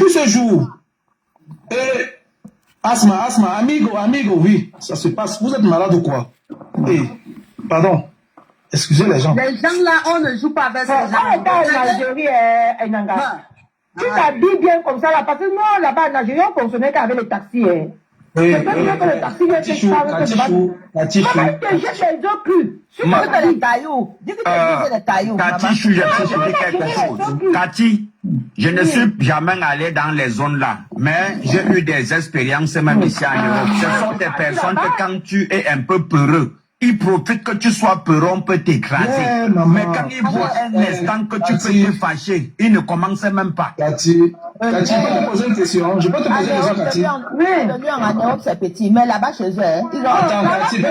depuis ce jour, et Asma, amigo, oui, ça se passe. Vous êtes malade ou quoi? Pardon. Excusez les gens. Les gens là, on ne joue pas avec ces gens. On est en Algérie, Nanga. Tu t'habilles bien comme ça là, parce que nous, là-bas en Algérie, on fonctionnait qu'avec les taxis. C'est pas bien que le taxi vient te parler. Comment il te jette les autres plus? Tu veux les cailloux. Dis que tu as les cailloux. Katichou, je peux te dire quelque chose. Kati, je ne suis jamais allé dans les zones là, mais j'ai eu des expériences même ici en Europe. Ce sont des personnes que quand tu es un peu peureux, ils profitent que tu sois peureux, on peut t'écraser. Mais quand ils voient un instant que tu peux te fâcher, ils ne commencent même pas. Kati, je peux te poser une question. Je peux te poser une question, Kati. Oui, en Europe, c'est petit, mais là-bas, chez eux, ils ont... Attends, Kati,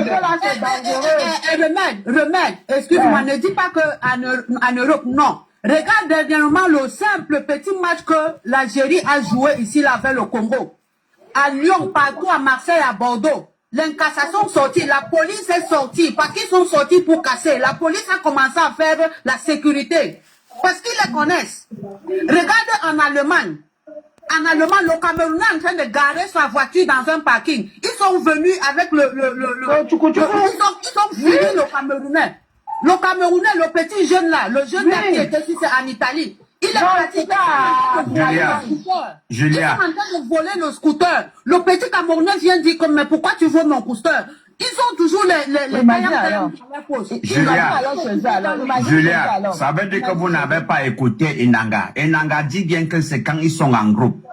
remède. Excuse-moi, ne dis pas qu'en Europe, non. Regarde dernièrement le simple petit match que l'Algérie a joué ici, là, avec le Congo. À Lyon, partout, à Marseille, à Bordeaux. L'incassation sortie, la police est sortie, parce qu'ils sont sortis pour casser. La police a commencé à faire la sécurité, parce qu'ils les connaissent. Regardez en Allemagne. En Allemagne, le Camerounais est en train de garer sa voiture dans un parking. Ils sont venus avec ils ont fini le Camerounais. Le Camerounais, le petit jeune là, le jeune là qui était ici, c'est en Italie. Il est parti Julia. Ils sont en train de voler le scooter. Le petit Camerounais vient dire comme, mais pourquoi tu voles mon scooter? Ils ont toujours les moyens Julia, ça veut dire que vous n'avez pas écouté Inanga. Inanga dit bien que c'est quand ils sont en groupe.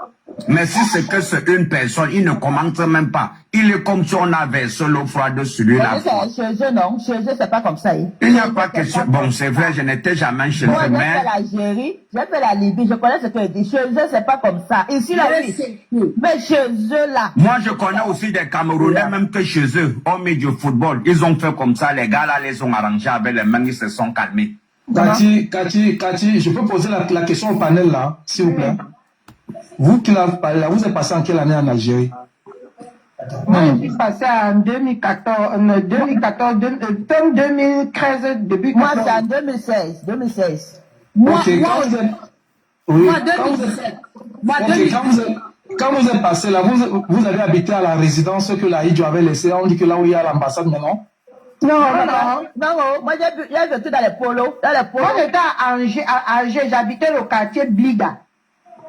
Mais si c'est que c'est une personne, il ne commence même pas. Il est comme si on avait l'eau froide sur lui là. Chez eux, non. Chez eux, c'est pas comme ça. Il n'y a pas que... Bon, c'est vrai, je n'étais jamais chez eux, mais... J'ai fait l'Algérie, j'ai fait la Libye, je connais ce que je dis. Chez eux, c'est pas comme ça. Ici, là, oui. Mais chez eux, là... Moi, je connais aussi des Camerounais, même que chez eux, on met du football. Ils ont fait comme ça, les gars là, les ont arrangés avec les mains, ils se sont calmés. Kati, je peux poser la question au panel là, s'il vous plaît. Vous qui l'avez parlé là, vous êtes passé en quelle année en Algérie? Moi, je suis passé en 2014, 2013, début 2014. Moi, c'est en 2016. Moi, moi, 2017. Quand vous êtes passé là, vous avez habité à la résidence que l'Aïdjo avait laissée. On dit que là où il y a l'ambassade maintenant. Non. Moi, j'ai vécu dans les polos. Moi, j'étais à Alger, j'habitais le quartier Bliga.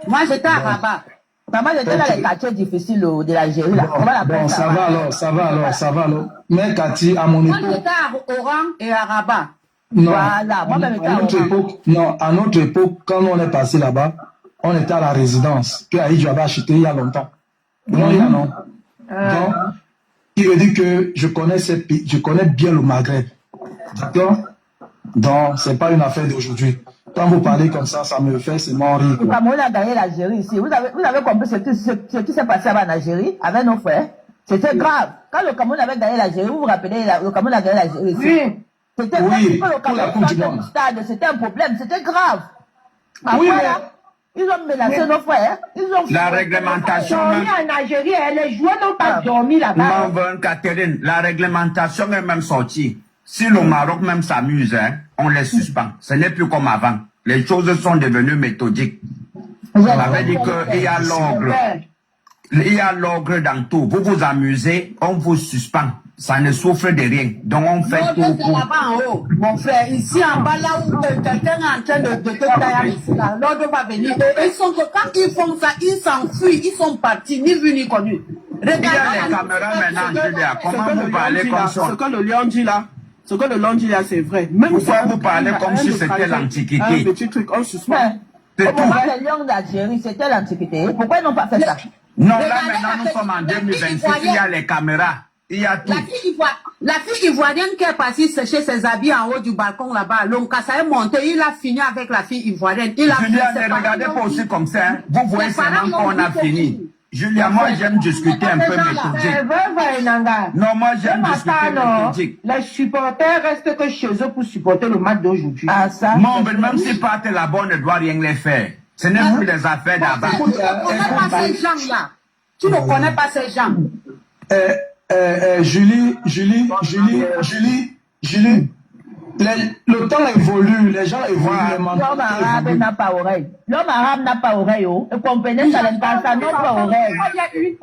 Moi, j'étais à Rabat. Maman, j'étais dans les quartiers difficiles de l'Algérie. Bon, ça va alors. Mais Kati, à mon époque... Moi, j'étais à Oran et à Rabat. Non, voilà, moi, à notre époque, quand on est passé là-bas, on était à la résidence que Aïdjo avait acheté il y a longtemps. Non, il y a non. Donc, il veut dire que je connais bien le Maghreb. D'accord? Donc, c'est pas une affaire d'aujourd'hui. Quand vous parlez comme ça, ça me fait seulement rire. Le Cameroun a gagné l'Algérie ici. Vous avez compris ce qui s'est passé en Algérie avec nos frères? C'était grave. Quand le Cameroun avait gagné l'Algérie, vous vous rappelez, le Cameroun a gagné l'Algérie ici. Oui. C'était le Cameroun du stade, c'était un problème, c'était grave. Après, oui, là, ils ont menacé nos frères. La réglementation... Dormi en Algérie, les joueurs n'ont pas dormi là-bas. Non, Catherine, la réglementation est même sortie. Si le Maroc même s'amuse, hein, on les suspend. Ce n'est plus comme avant. Les choses sont devenues méthodiques. Ça veut dire qu'il y a l'ogre. Il y a l'ogre dans tout. Vous vous amusez, on vous suspend. Ça ne souffre de rien. Donc on fait tout. C'est là-bas en haut, mon frère. Ici en bas, là où quelqu'un est en train de te tailler, l'ordre va venir. Ils sont que quand ils font ça, ils s'enfuient. Ils sont partis, ni vus ni connus. Il y a les caméras maintenant, Julia. Comment vous parlez comme ça? Ce que le lion dit là, c'est vrai. Même pourquoi vous parlez comme si c'était l'Antiquité? Un petit truc, on suspend. C'est tout. Les lions d'Algérie, c'était l'Antiquité. Pourquoi ils n'ont pas fait ça? Non, là maintenant nous sommes en 2026, il y a les caméras. Il y a tout. La fille ivoirienne qui est partie sécher ses habits en haut du balcon là-bas, l'Onkassa est monté, il a fini avec la fille ivoirienne. Julia, ne regardez pas aussi comme ça. Hein. Vous voyez seulement qu'on a fini. Julia, moi j'aime discuter un peu méthodique. Non, moi j'aime discuter méthodique. Les supporters restent que chez eux pour supporter le match d'aujourd'hui. Ah, ça. Non, mais même si partent là-bas, on ne doit rien les faire. Ce n'est plus des affaires d'avant. Tu ne connais pas ces gens-là. Tu ne connais pas ces gens. Julie, le temps évolue, les gens évoluent, les L'homme mentalités arabe évoluent. n'a pas oreille. L'homme arabe n'a pas oreille. Oh. Et comprenez ça, n'a pas oreille. Et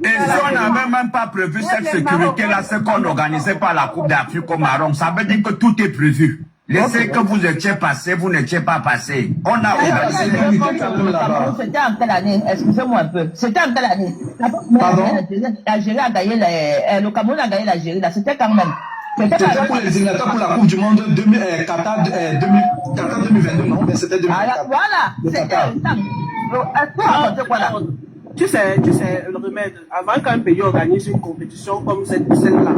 si on n'avait même pas prévu cette sécurité-là, ce qu'on organisait par la Coupe d'Afrique au Maroc, ça veut dire que tout est prévu. Laissez que vous étiez passé, vous n'étiez pas passé. On a organisé C'était en quelle année? Excusez-moi un peu. C'était en quelle année? Pardon? L'Algérie a gagné, le Cameroun a gagné l'Algérie. C'était quand même. C'était pour les éliminatoires pour la Coupe du Monde Qatar 2022, non? Mais c'était 2024. Voilà. Tu sais, le remède, avant qu'un pays organise une compétition comme celle-là,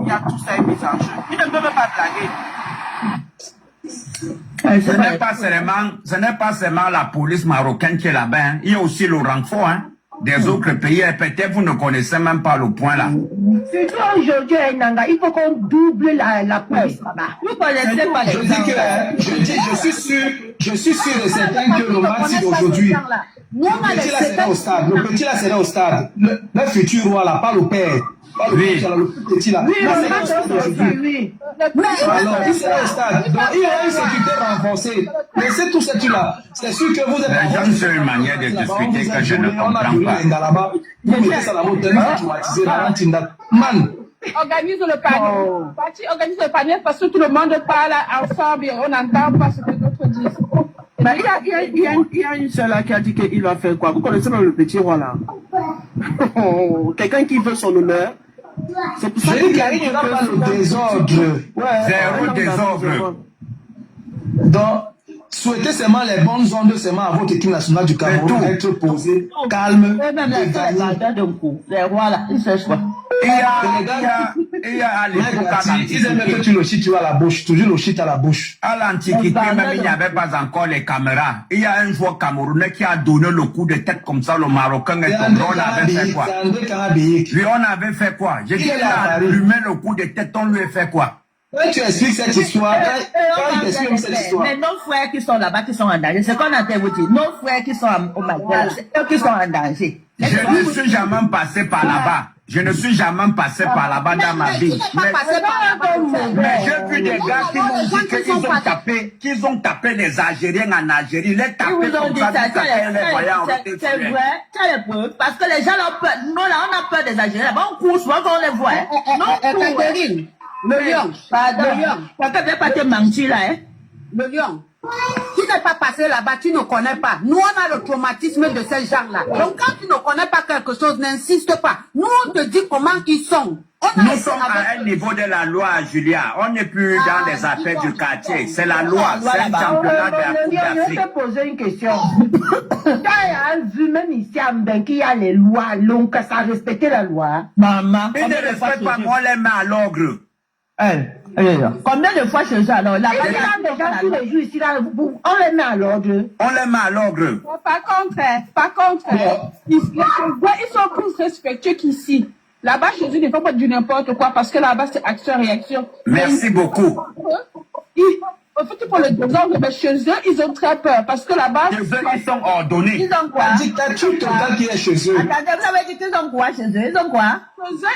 il y a tout ça mis en jeu. Ils ne peuvent pas blaguer. Ce n'est pas seulement la police marocaine qui est là-bas, hein. Il y a aussi le renfort, hein, des autres pays. Et peut-être vous ne connaissez même pas le point là. Surtout aujourd'hui, Nanga, il faut qu'on double la police là-bas. Vous connaissez pas Je dis que, je suis sûr et certain que le match d'aujourd'hui, le petit là sera au stade. Le petit là sera au stade. Le futur roi là, pas le père. Pas le petit là, le petit là. Oui, Là, le c'est match au stade aujourd'hui. oui. Alors, il sera au stade. Donc, il y aura une sécurité renforcée. Laissez tout ça là. C'est sûr que vous êtes. Les gens, c'est une manière de discuter que je ne comprends pas. Vous mettez ça là-bas, tellement traumatisé, man. Organise le panier. Parti organise le panier parce que tout le monde parle ensemble et on n'entend pas ce que d'autres disent. Mais il y a une seule là qui a dit qu'il va faire quoi? Vous connaissez même le petit roi là? Quelqu'un qui veut son honneur. C'est pour ça qu'il n'y aura pas le désordre. Zéro désordre. Donc, souhaitez seulement les bonnes ondes seulement à votre équipe nationale du Cameroun d'être posée, calme, et gagner. Il y a à l'époque, ils aiment que tu le chites à la bouche, toujours le shit à la bouche. à l'Antiquité, même il n'y avait pas encore les caméras. Il y a un joueur camerounais qui a donné le coup de tête comme ça, le Marocain est tombé. On avait fait quoi? Lui, on avait fait quoi? J'ai dit, il a allumé le coup de tête, on lui a fait quoi? Quand tu expliques cette histoire, quand il t'explique cette histoire. Mais nos frères qui sont là-bas, qui sont en danger, c'est qu'on a vous dire. Nos frères qui sont au Maghreb, c'est eux qui sont en danger. Je ne suis jamais passé par là-bas. Je ne suis jamais passé par là-bas dans ma vie. Mais j'ai vu des gars qui m'ont dit qu'ils ont tapé les Algériens en Algérie. Les tapé comme ça, les voyants. C'est vrai, c'est les preuves. Parce que les gens ont peur. Nous, là, on a peur des Algériens. Là-bas, on court souvent quand on les voit. Non, le lion. Pardon. Quelqu'un vient pas te mentir là, hein. Le lion. Tu n'es pas passé là-bas, tu ne connais pas. Nous, on a le traumatisme de ces gens-là. Donc, quand tu ne connais pas quelque chose, n'insiste pas. Nous, on te dit comment ils sont. Nous sommes à un niveau de la loi, Julia. On n'est plus dans les affaires du quartier. C'est la loi. C'est un championnat de la Coupe d'Afrique. Je vais te poser une question. Quand il y a un humain ici à Mbenki, il y a les lois, donc ça respecte la loi. Maman. Ils ne respectent pas, on les met à l'ogre. Combien de fois chez eux alors là? Il y a des gens tous les jours ici, là, on les met à l'ordre. On les met à l'ogre. Par contre, ils sont plus respectueux qu'ici. Là-bas, chez eux, ils ne font pas du n'importe quoi parce que là-bas, c'est action-réaction. Merci beaucoup. En fait, pour le désordre, mais chez eux, ils ont très peur parce que là-bas, ils sont ordonnés. Ils ont quoi? La dictature totale qui est chez eux. Attendez, vous avez dit qu'ils ont quoi chez eux? Ils ont quoi?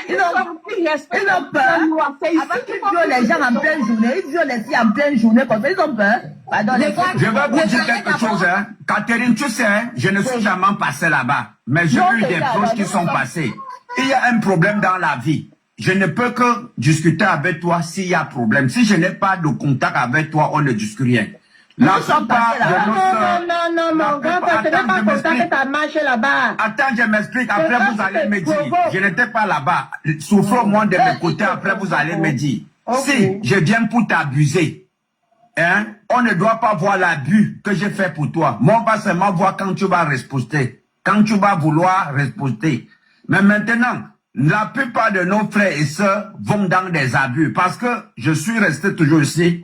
Ils ont peur. Avant qu'ils violent les gens en pleine journée, ils violent les filles en pleine journée, comme ça, ils ont peur. Pardon, je vais vous dire quelque chose, hein. Catherine, tu sais, hein, je ne suis jamais passé là-bas, mais j'ai eu des proches qui sont passés. Il y a un problème dans la vie. Je ne peux que discuter avec toi s'il y a problème. Si je n'ai pas de contact avec toi, on ne discute rien. Non, mon grand-père, ce n'est pas comme ça que ça marche là-bas. Attends, je m'explique, après vous allez me dire. Je n'étais pas là-bas. Souffre au moins de mes côtés, après vous allez me dire. Si je viens pour t'abuser, hein, on ne doit pas voir l'abus que j'ai fait pour toi. Moi, on va seulement voir quand tu vas riposter. Quand tu vas vouloir riposter. Mais maintenant, la plupart de nos frères et sœurs vont dans des abus. Parce que je suis resté toujours ici.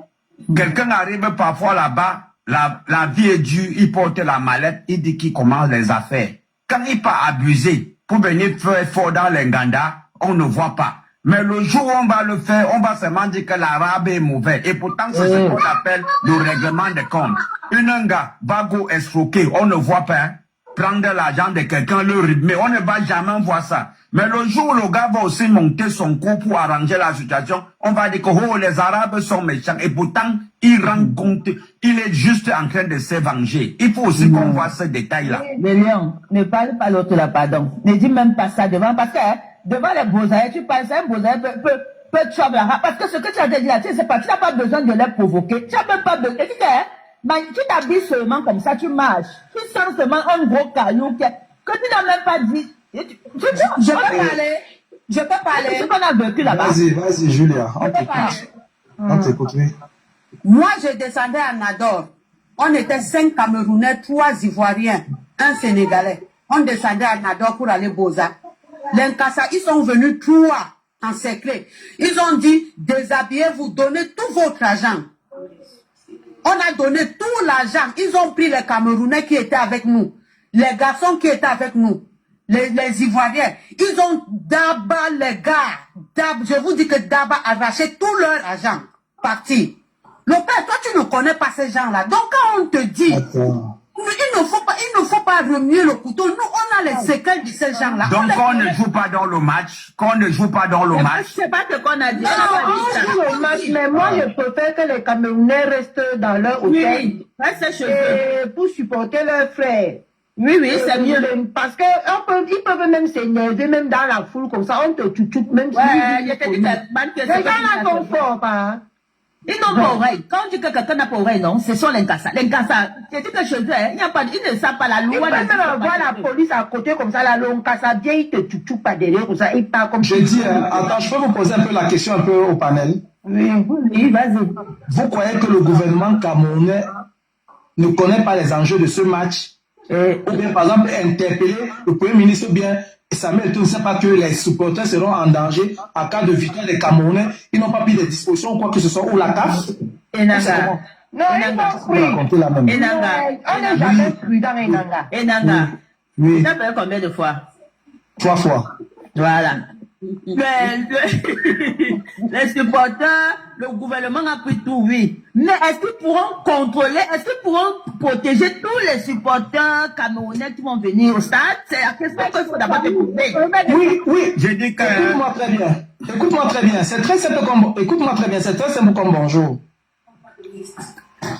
Quelqu'un arrive parfois là-bas, la vie est dure, il porte la mallette, il dit qu'il commence les affaires. Quand il part abuser pour venir faire fort dans l'Enganda, on ne voit pas. Mais le jour où on va le faire, on va seulement dire que l'arabe est mauvais. Et pourtant, c'est ce qu'on appelle le règlement de compte. Un gars va go escroquer, on ne voit pas, hein, prendre l'argent de quelqu'un, le rythmer, on ne va jamais voir ça. Mais le jour où le gars va aussi monter son coup pour arranger la situation, on va dire que oh, les Arabes sont méchants. Et pourtant, il rend compte, il est juste en train de se venger. Il faut aussi qu'on voit ce détail-là. Mais Léon, ne parle pas l'autre là, pardon. Ne dis même pas ça devant, parce que devant les beaux-arts, tu penses un beaux-arts peut te choper la race. Parce que ce que tu as dit là, tu sais pas, tu n'as pas besoin de les provoquer. Tu n'as même pas besoin. Tu t'habilles seulement comme ça, tu marches. Tu sens seulement un gros caillou que tu n'as même pas dit. Je peux parler. Je peux parler. C'est ce qu'on a vécu là-bas. Vas-y, Julia. On t'écoute, oui. Moi, je descendais à Nador. On était 5 Camerounais, 3 Ivoiriens, 1 Sénégalais. On descendait à Nador pour aller Beaux-Arts. Les Nkassa, ils sont venus 3 encerclés. Ils ont dit, déshabillez-vous, donnez tout votre argent. On a donné tout l'argent. Ils ont pris les Camerounais qui étaient avec nous, les garçons qui étaient avec nous, les Ivoiriens. Ils ont d'abord les gars. Je vous dis que d'abord arraché tout leur argent. Parti. Le père, toi tu ne connais pas ces gens-là. Donc quand on te dit, il ne faut pas remuer le couteau. Nous, on a les secrets de ces gens-là. Donc on ne joue pas dans le match. Qu'on ne joue pas dans le match. C'est pas ce qu'on a dit. On joue le match, mais moi je préfère que les Camerounais restent dans leur hôtel. Oui, reste chez eux. Pour supporter leurs frères. Oui, c'est mieux. Parce qu'ils peuvent même s'énerver, même dans la foule, comme ça, on te tchouchoute, même si... Ouais, je te dis que les gens-là sont forts, hein. Ils n'ont pas oreille. Quand on dit que quelqu'un n'a pas oreille, non, ce sont les Nkassa. Les Nkassa, je dis que chez eux, il n'y a pas, ils ne savent pas la loi. Ils peuvent même avoir la police à côté comme ça, là, le Nkassa vient, il te tchouchoute pas derrière, comme ça, il part comme ça. Je dis, attends, je peux vous poser un peu la question un peu au panel. Oui, vas-y. Vous croyez que le gouvernement camerounais ne connaît pas les enjeux de ce match? Ou bien, par exemple, interpeller le Premier ministre, ou bien Samuel Eto'o ne sait pas que les supporters seront en danger en cas de victoire des Camerounais. Ils n'ont pas pris des dispositions ou quoi que ce soit, ou la CAF. Enanga. Non, ils ont pris. Enanga. On n'est jamais prudent, Enanga. Enanga. Oui. Tu as payé combien de fois? 3 fois. Voilà. Les supporters, le gouvernement a pris tout, oui. Mais est-ce qu'ils pourront contrôler, est-ce qu'ils pourront protéger tous les supporters camerounais qui vont venir au stade? C'est la question qu'il faut d'abord te poser. Oui. Je dis que... Écoute-moi très bien. Écoute-moi très bien. C'est très simple comme... Écoute-moi très bien. C'est très simple comme bonjour.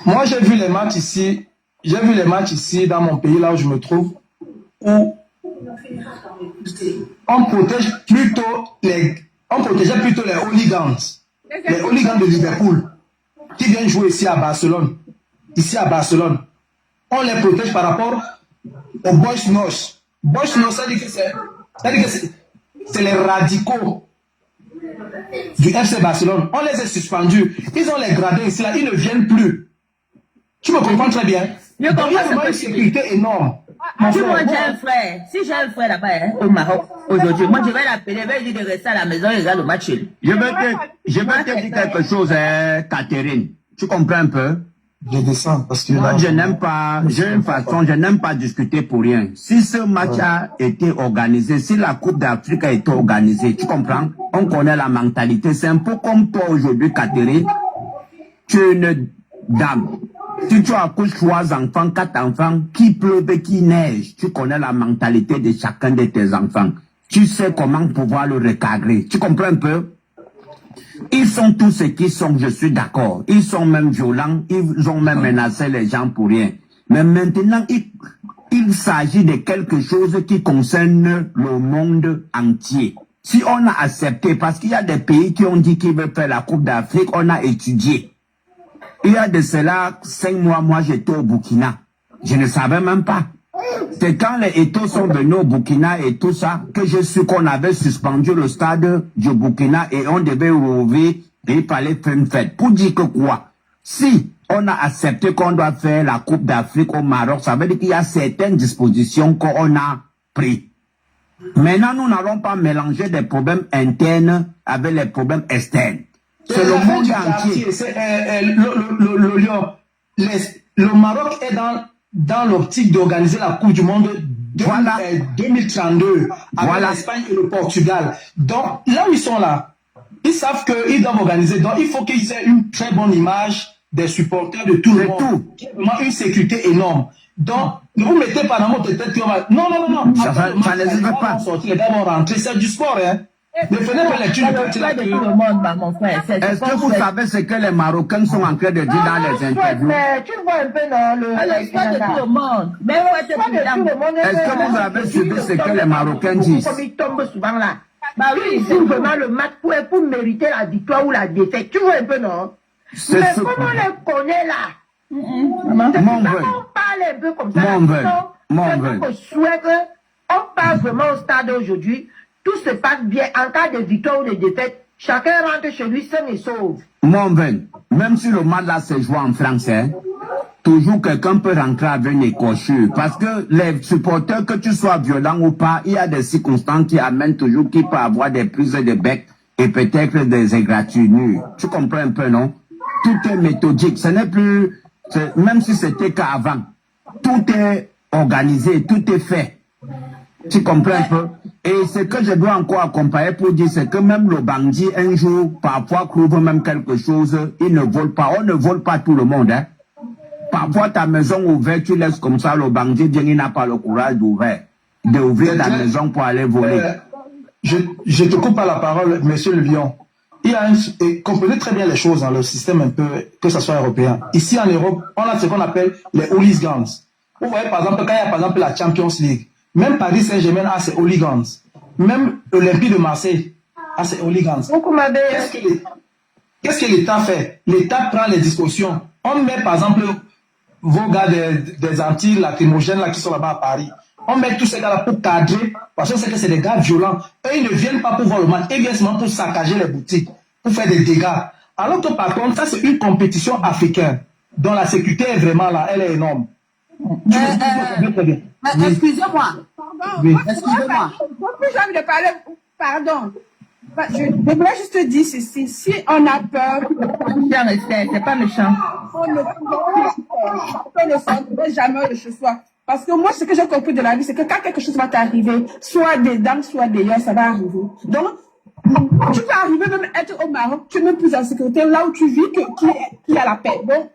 Moi, j'ai vu les matchs ici. J'ai vu les matchs ici, dans mon pays, là où je me trouve, où on protège plutôt les hooligans. Les hooligans de Liverpool qui viennent jouer ici à Barcelone. Ici à Barcelone. On les protège par rapport aux Boys Noche. Boys Noche, ça dit que c'est les radicaux du FC Barcelone. On les a suspendus. Ils ont les gradés ici, là. Ils ne viennent plus. Tu me comprends très bien. Je comprends. Il y a vraiment une sécurité énorme. Moi, j'ai un frère. Si j'ai un frère là-bas, au Maroc, aujourd'hui, moi, je vais l'appeler, je vais lui dire de rester à la maison et regarder le match. Je vais te dire quelque chose, Catherine. Tu comprends un peu? Je descends parce que... Moi, je n'aime pas, j'ai une façon, je n'aime pas discuter pour rien. Si ce match a été organisé, si la Coupe d'Afrique a été organisée, tu comprends? On connaît la mentalité. C'est un peu comme toi aujourd'hui, Catherine. Tu es une dame. Si tu accouches 3 enfants, 4 enfants, qui pleuve, qui neige, tu connais la mentalité de chacun de tes enfants. Tu sais comment pouvoir le recadrer. Tu comprends un peu? Ils sont tous ce qu'ils sont, je suis d'accord. Ils sont même violents, ils ont même menacé les gens pour rien. Mais maintenant, il s'agit de quelque chose qui concerne le monde entier. Si on a accepté, parce qu'il y a des pays qui ont dit qu'ils veulent faire la Coupe d'Afrique, on a étudié. Il y a de cela 5 mois, moi j'étais au Burkina. Je ne savais même pas. C'est quand les Eto'o sont venus au Burkina et tout ça, que je suis qu'on avait suspendu le stade du Burkina et on devait rouvrir et il fallait faire une fête. Pour dire que quoi? Si on a accepté qu'on doit faire la Coupe d'Afrique au Maroc, ça veut dire qu'il y a certaines dispositions qu'on a prises. Maintenant, nous n'allons pas mélanger des problèmes internes avec les problèmes externes. C'est le monde entier. Le Maroc est dans l'optique d'organiser la Coupe du Monde 2032 avec l'Espagne et le Portugal. Donc, là où ils sont là, ils savent qu'ils doivent organiser. Donc, il faut qu'ils aient une très bonne image des supporters de tout le monde. Vraiment une sécurité énorme. Donc, ne vous mettez pas dans votre tête qu'on va... Non. Ça n'existe pas. Les gars vont rentrer, c'est du sport, hein. Ne prenez pas les tunes de pas de tout le monde, mon frère. Est-ce que vous savez ce que les Marocains sont en train de dire dans les interviews? Mais tu vois un peu dans le... C'est pas de tout le monde. Mais Est-ce que vous avez suivi ce que les Marocains disent? Comme ils tombent souvent là. Bah oui, Ils jouent vraiment le match pour mériter la victoire ou la défaite. Tu vois un peu, non? Mais comme on les connaît là, on parle un peu comme ça. Je souhaite qu'on passe vraiment au stade aujourd'hui. Tout se passe bien. En cas de victoire ou de défaite, chacun rentre chez lui sain et sauve. Mon Ben, même si le match là se joue en français, toujours quelqu'un peut rentrer avec une écorchure. Parce que les supporters, que tu sois violent ou pas, il y a des circonstances qui amènent toujours qui peut avoir des prises de bec et peut-être des égratignures. Tu comprends un peu, non? Tout est méthodique. Ce n'est plus, même si c'était qu'avant, tout est organisé, tout est fait. Tu comprends un peu? Et ce que je dois encore accompagner pour dire, c'est que même le bandit, un jour, parfois, trouve même quelque chose, il ne vole pas. On ne vole pas tout le monde, hein. Parfois, ta maison ouverte, tu laisses comme ça, le bandit vient, il n'a pas le courage d'ouvrir ta maison pour aller voler. Je te coupe pas la parole, monsieur Le Lion. Il y a et comprenez très bien les choses dans le système un peu, que ce soit européen. Ici, en Europe, on a ce qu'on appelle les hooligans. Vous voyez, par exemple, quand il y a, par exemple, la Champions League, même Paris Saint-Germain a ses hooligans. Même Olympique de Marseille a ses hooligans. Qu'est-ce que l'État fait? L'État prend les discussions. On met, par exemple, vos gars des Antilles lacrymogènes là, qui sont là-bas à Paris. On met tous ces gars-là pour cadrer, parce qu'on sait que c'est des gars violents. Eux, ils ne viennent pas pour voir le match, ils viennent seulement pour saccager les boutiques, pour faire des dégâts. Alors que par contre, ça c'est une compétition africaine, dont la sécurité est vraiment là, elle est énorme. Excusez-moi. Oui. Excusez-moi. J'ai envie de parler, pardon. Je voudrais juste te dire ceci, si on a peur, c'est pas méchant. on ne s'en jamais de chez soi. Parce que moi, ce que j'ai compris de la vie, c'est que quand quelque chose va t'arriver, soit dedans, soit d'ailleurs, ça va arriver. Donc, tu vas arriver même être au Maroc, tu es même plus en sécurité là où tu vis qui a la paix. Donc,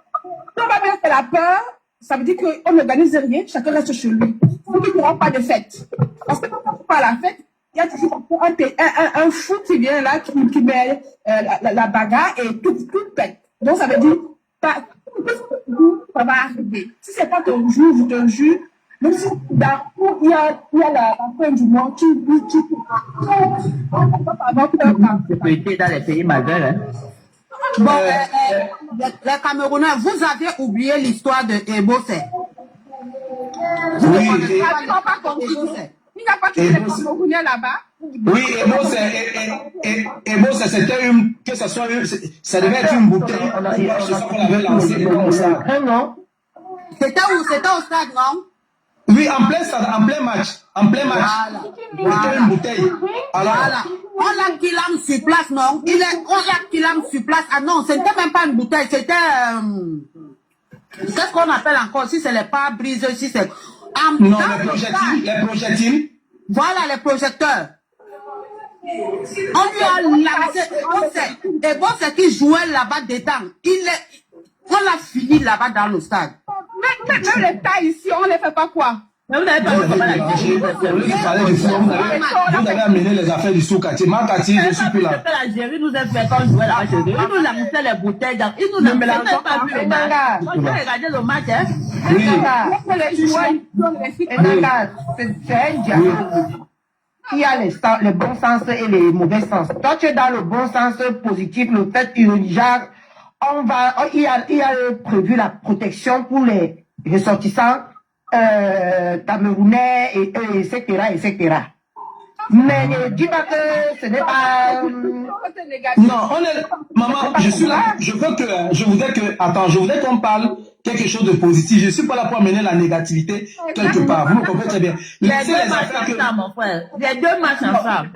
on va bien faire la peur, ça veut dire qu'on n'organise rien, chacun reste chez lui. Donc, il n'y aura pas de fête. Parce que quand on va à la fête, il y a toujours un fou qui vient là, qui met la bagarre et tout pète. Donc, ça veut dire, ça va arriver. Si c'est pas ton jour, je te jure, même si il y a la fin du monde, tu peux dans les pays majeurs, hein. Bon, les Camerounais, vous avez oublié l'histoire de Ebosé. Oui, il n'a pas tué les Camerounais là-bas. Oui, Ebosé, c'était une, que ce soit une, ça devait être une bouteille. Je sais qu'on avait lancé comme ça. Non. C'était où? C'était au stade, non? Oui, en plein stade, en plein match. Voilà. C'était une bouteille. Alors, voilà. On l'a killé sur place, non? On l'a killé sur place. Ah non, c'était même pas une bouteille, c'était, qu'est-ce qu'on appelle encore? Si c'est les pare-brises, si c'est, non, les projectiles. Voilà, les projecteurs. On lui a lancé, et bon, c'est qu'il jouait là-bas dedans. On l'a fini là-bas dans le stade. Même les tas ici, on ne les fait pas quoi? Mais vous n'avez pas vous avez amené les affaires du sous-quartier. Ma quartier, je suis plus là. L'Algérie nous a fait quand on jouait là-bas chez eux. Ils nous lançaient les bouteilles. Ils nous lançaient pas vu le match. Quand j'ai regardé le match, hein. C'est un dialogue. Il y a le bon sens et le mauvais sens. Toi, tu es dans le bon sens positif, le fait que genre, il y a prévu la protection pour les ressortissants camerounais, etc., etc. Mais ne dis pas que ce n'est pas... Non, maman, je suis là, je voudrais qu'on parle quelque chose de positif. Je suis pas là pour amener la négativité quelque part. Vous me comprenez très bien. Laissez les affaires ensemble, mon frère. Les deux marchent ensemble.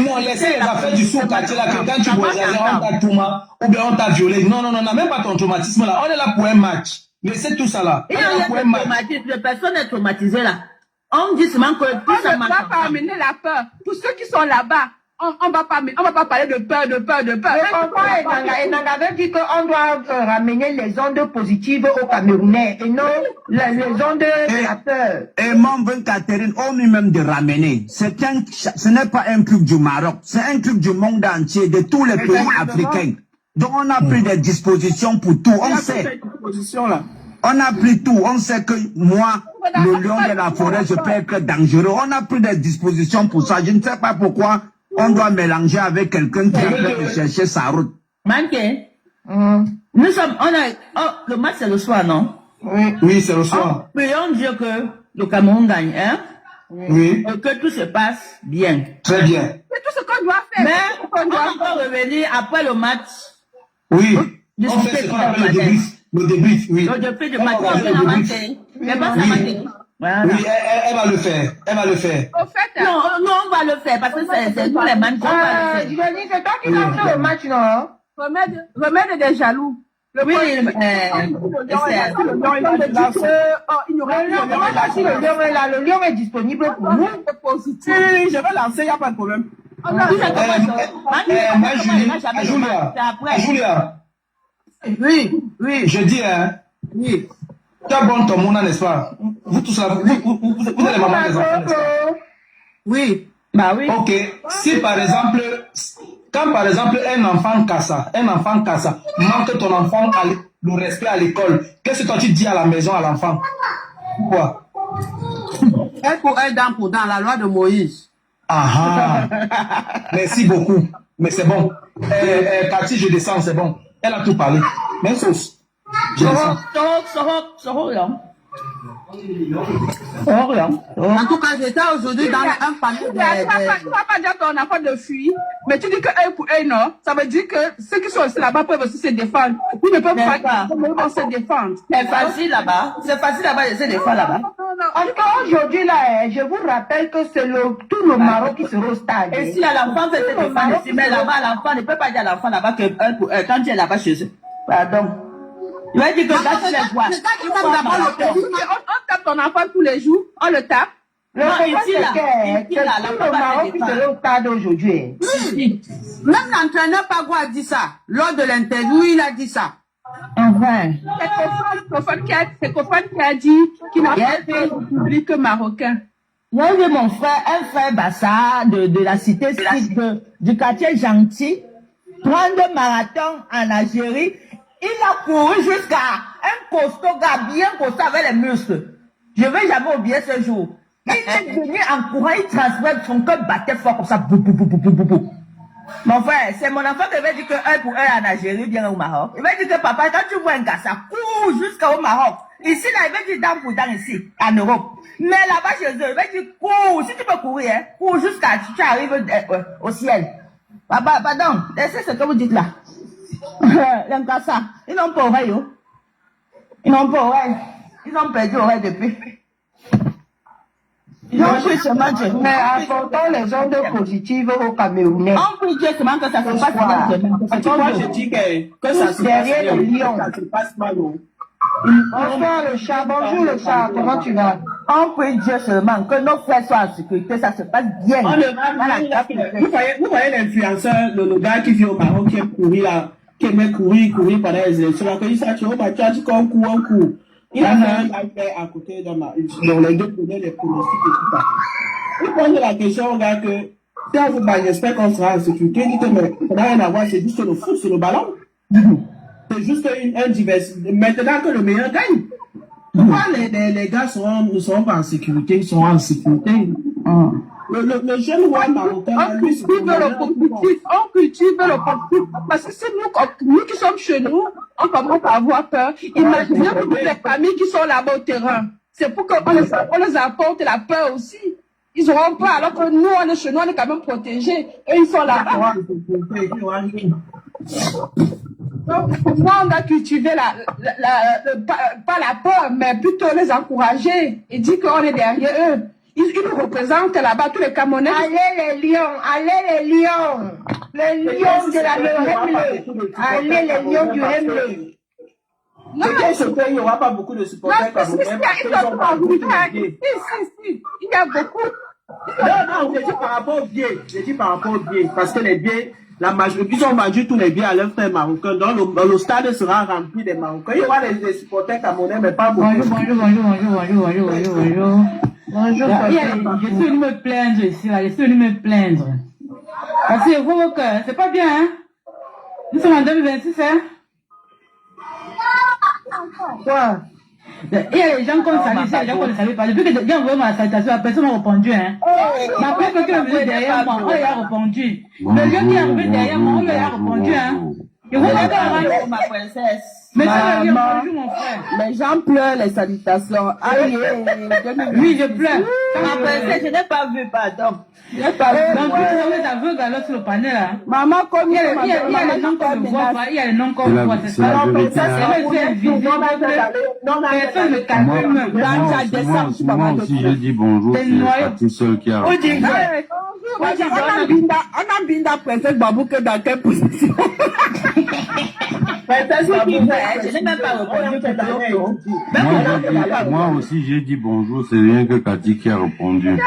Non, laissez les affaires du sous-quartier là, que quand tu vois, on t'a tourma, ou bien on t'a violé. Non, même pas ton traumatisme là. On est là pour un match. Laissez tout ça là. Il y a traumatisme, personne n'est traumatisé là. On dit seulement que tout ça marche. On ne doit pas amener la peur. Pour ceux qui sont là-bas, on va pas parler de peur. Mais pourquoi Enanga veut dire qu'on doit ramener les ondes positives aux Camerounais et non les ondes de la peur. Et mon bon Catherine, on dit même de ramener. Ce n'est pas un truc du Maroc, c'est un truc du monde entier, de tous les pays africains. Donc on a pris des dispositions pour tout. On sait. On a pris tout. On sait que moi, le lion de la forêt, je peux être dangereux. On a pris des dispositions pour ça. Je ne sais pas pourquoi on doit mélanger avec quelqu'un qui est en train de chercher sa route. Manqué. Nous sommes, le match c'est le soir, non? Oui, c'est le soir. Prions Dieu que le Cameroun gagne, hein? Oui. Et que tout se passe bien. Très bien. C'est tout ce qu'on doit faire. Mais on peut revenir après le match. Oui. On fait ce qu'on appelle le débrief. Le débrief, oui. Le débrief du match, on fait la matinée. Mais pas ça matinée. Voilà. Oui, elle va le faire. Elle va le faire. Au fait, non, on va le faire parce que c'est tous les matchs qu'on va le faire. Je dis, c'est toi qui vas faire le match, non? remède des jaloux. Le lion, Le lion est disponible pour nous. Je vais lancer, il n'y a pas de problème. Julia. Oui. Je dis, hein. Oui. Tu as bon ton monde, n'est-ce pas? Vous tous là, vous êtes les mamans des enfants, n'est-ce pas? Oui. Bah oui. Ok. Si par exemple, quand par exemple un enfant Kassa manque ton enfant le respect à l'école, qu'est-ce que toi tu dis à la maison à l'enfant? Quoi? Elle pour elle, dent pour dent, la loi de Moïse. Ah merci beaucoup. Mais c'est bon. Cathy, je descends, c'est bon. Elle a tout parlé. Même sauce. Je descends. En tout cas, j'étais aujourd'hui dans un panier Tu vas pas dire ton enfant de fuir, mais tu dis que œil pour œil, non? Ça veut dire que ceux qui sont aussi là-bas peuvent aussi se défendre. Ils ne peuvent pas se défendre. C'est facile là-bas. C'est facile là-bas de se défendre là-bas. Encore aujourd'hui, là, je vous rappelle que c'est tout le Maroc qui se au stade. Et si l'enfant fait se défendre ici, mais là-bas, l'enfant ne peut pas dire à l'enfant là-bas que quand tu es là-bas chez eux. Pardon. Il va dire que quand tu les vois. On tape ton enfant tous les jours, on le tape. Le Maroc qui se au stade aujourd'hui. Même l'entraîneur Pagou a dit ça. Lors de l'interview, il a dit ça. Enfin. C'est Kofan qui a dit qu'il n'a pas fait le public marocain. Il y a eu mon frère, un frère Bassa de la cité du quartier Gentil, prendre marathon en Algérie. Il a couru jusqu'à un costaud gars bien costaud avec les muscles. Je ne vais jamais oublier ce jour. Il est venu en courant, il transmet, son cœur battait fort comme ça. Bou, bou, bou, bou, bou, bou, bou. Mon frère, c'est mon enfant qui va dire que un pour un en Algérie, bien au Maroc. Il va dire que papa, quand tu vois un gars, ça court jusqu'au Maroc. Ici, là, il va dire dent pour dent ici, en Europe. Mais là-bas chez eux, il va dire cours, si tu peux courir, hein, cours jusqu'à tu arrives au ciel. Papa, pardon, laissez ce que vous dites là. Ils n'ont pas oreille, oh. Ils n'ont pas oreille. Ils ont perdu oreille depuis. Ils ont pris seulement Dieu. Mais apportons les ondes positives aux Camerounais. On prie Dieu seulement que ça se passe bien. Moi, je dis que ça se derrière le lion. Ça se passe mal. Bonsoir le chat, bonjour le chat, comment tu vas? On prie Dieu seulement que nos frères soient en sécurité, ça se passe bien. Vous voyez l'influenceur, le gars qui vit au Maroc, qui est couru là, qui aimait courir pendant les élections, là, quand il s'est dit, oh, bah, tu as dit qu'on court. Il a fait un live à côté dans les deux données, les pronostics et tout ça. Il pose la question au gars que, si on vous bat, j'espère qu'on sera en sécurité, il dit que, mais, ça n'a rien à voir, c'est juste sur le foot, sur le ballon. C'est juste un diversité. Maintenant que le meilleur gagne. Pourquoi les gars ne sont pas en sécurité, ils sont en sécurité? Le jeune roi marocain, on cultive le compétitif, parce que c'est nous qui sommes chez nous, on commence à avoir peur. Imaginez toutes les familles qui sont là-bas au terrain. C'est pour qu'on les apporte la peur aussi. Ils auront peur, alors que nous, on est chez nous, on est quand même protégés. Et ils sont là-bas. Donc, pour moi, on doit cultiver pas la peur, mais plutôt les encourager et dire qu'on est derrière eux. Ils nous représentent là-bas, tous les Camerounais. Allez les lions, les lions de la Remble. Allez les lions du Remble. Non, il n'y aura pas beaucoup de supporters camerounais. Il y a beaucoup. Non, je dis par rapport aux billets. Je dis par rapport aux billets. Parce que les billets, la majorité, ils ont vendu tous les billets à leurs frères marocains. Donc, le stade sera rempli des Marocains. Il y aura des supporters camerounais, mais pas beaucoup. Bonjour. Je suis venu me plaindre ici, là. Je suis venu me plaindre. Parce que vos cœurs, c'est pas bien, hein? Nous sommes en 2026, hein? Quoi? Il y a les gens qu'on salue, il y a les gens qu'on ne salue pas. Depuis que j'ai envoyé ma salutation, la personne m'a répondu, hein. Mais après, quelqu'un est venu derrière moi, on lui a répondu. Le lieu qui est arrivé derrière moi, on lui a répondu, hein. Et vous regardez avant ma princesse. mais ça veut dire bonjour, mon frère. Les gens pleurent les salutations. Aïe, Oui, je pleure. ma princesse, je n'ai pas vu, pardon. Je n'ai pas vu. Donc, vous êtes aveugle alors sur le panel, là. Maman, comme Il y a les noms qu'on ne voit pas, il y a les noms qu'on voit, c'est ça. Non, mais ça, c'est invisible. Personne ne calme. Moi aussi, j'ai dit bonjour, c'est Cathy seule qui a répondu. On a Binda princesse Babou que dans quelle position? Princesse Babou, je n'ai même pas répondu. Moi aussi, j'ai dit bonjour, c'est rien que Cathy qui a répondu.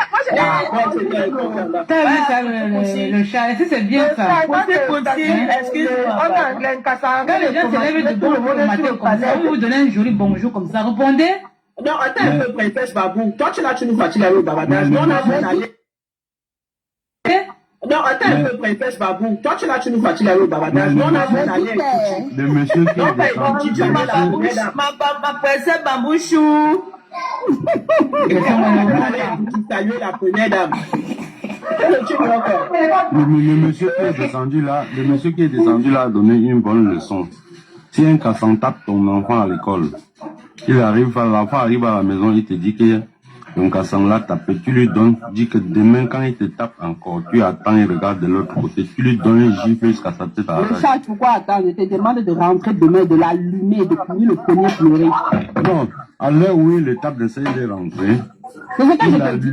T'as vu ça, le chat? Est-ce que c'est bien ça? Excuse-moi. Quand les gens se lèvent de bon matin comme ça, on vous donne un joli bonjour comme ça, répondez. Non, attends un peu, princesse Babou. Toi, tu nous fatigues au babadage. Non, on a besoin d'aller. Non, attends un peu, princesse Babou. Toi, tu nous fatigues au babadage. Non, on a besoin d'aller. Le monsieur qui est descendu, Ma princesse Babouchou. Saluer la première dame. le monsieur qui est descendu là a donné une bonne leçon. Si un casson tape ton enfant à l'école, l'enfant arrive à la maison, il te dit que ton casson l'a tapé, tu lui donnes, tu dis que demain quand il te tape encore, tu attends et regarde de l'autre côté, tu lui donnes un gifle jusqu'à sa tête à la Le chat, pourquoi attendre? Je te demande de rentrer demain, de l'allumer, de finir le premier pleurer. Non, à l'heure où il le tape, d'essayer de rentrer. C'est ce que je te dis,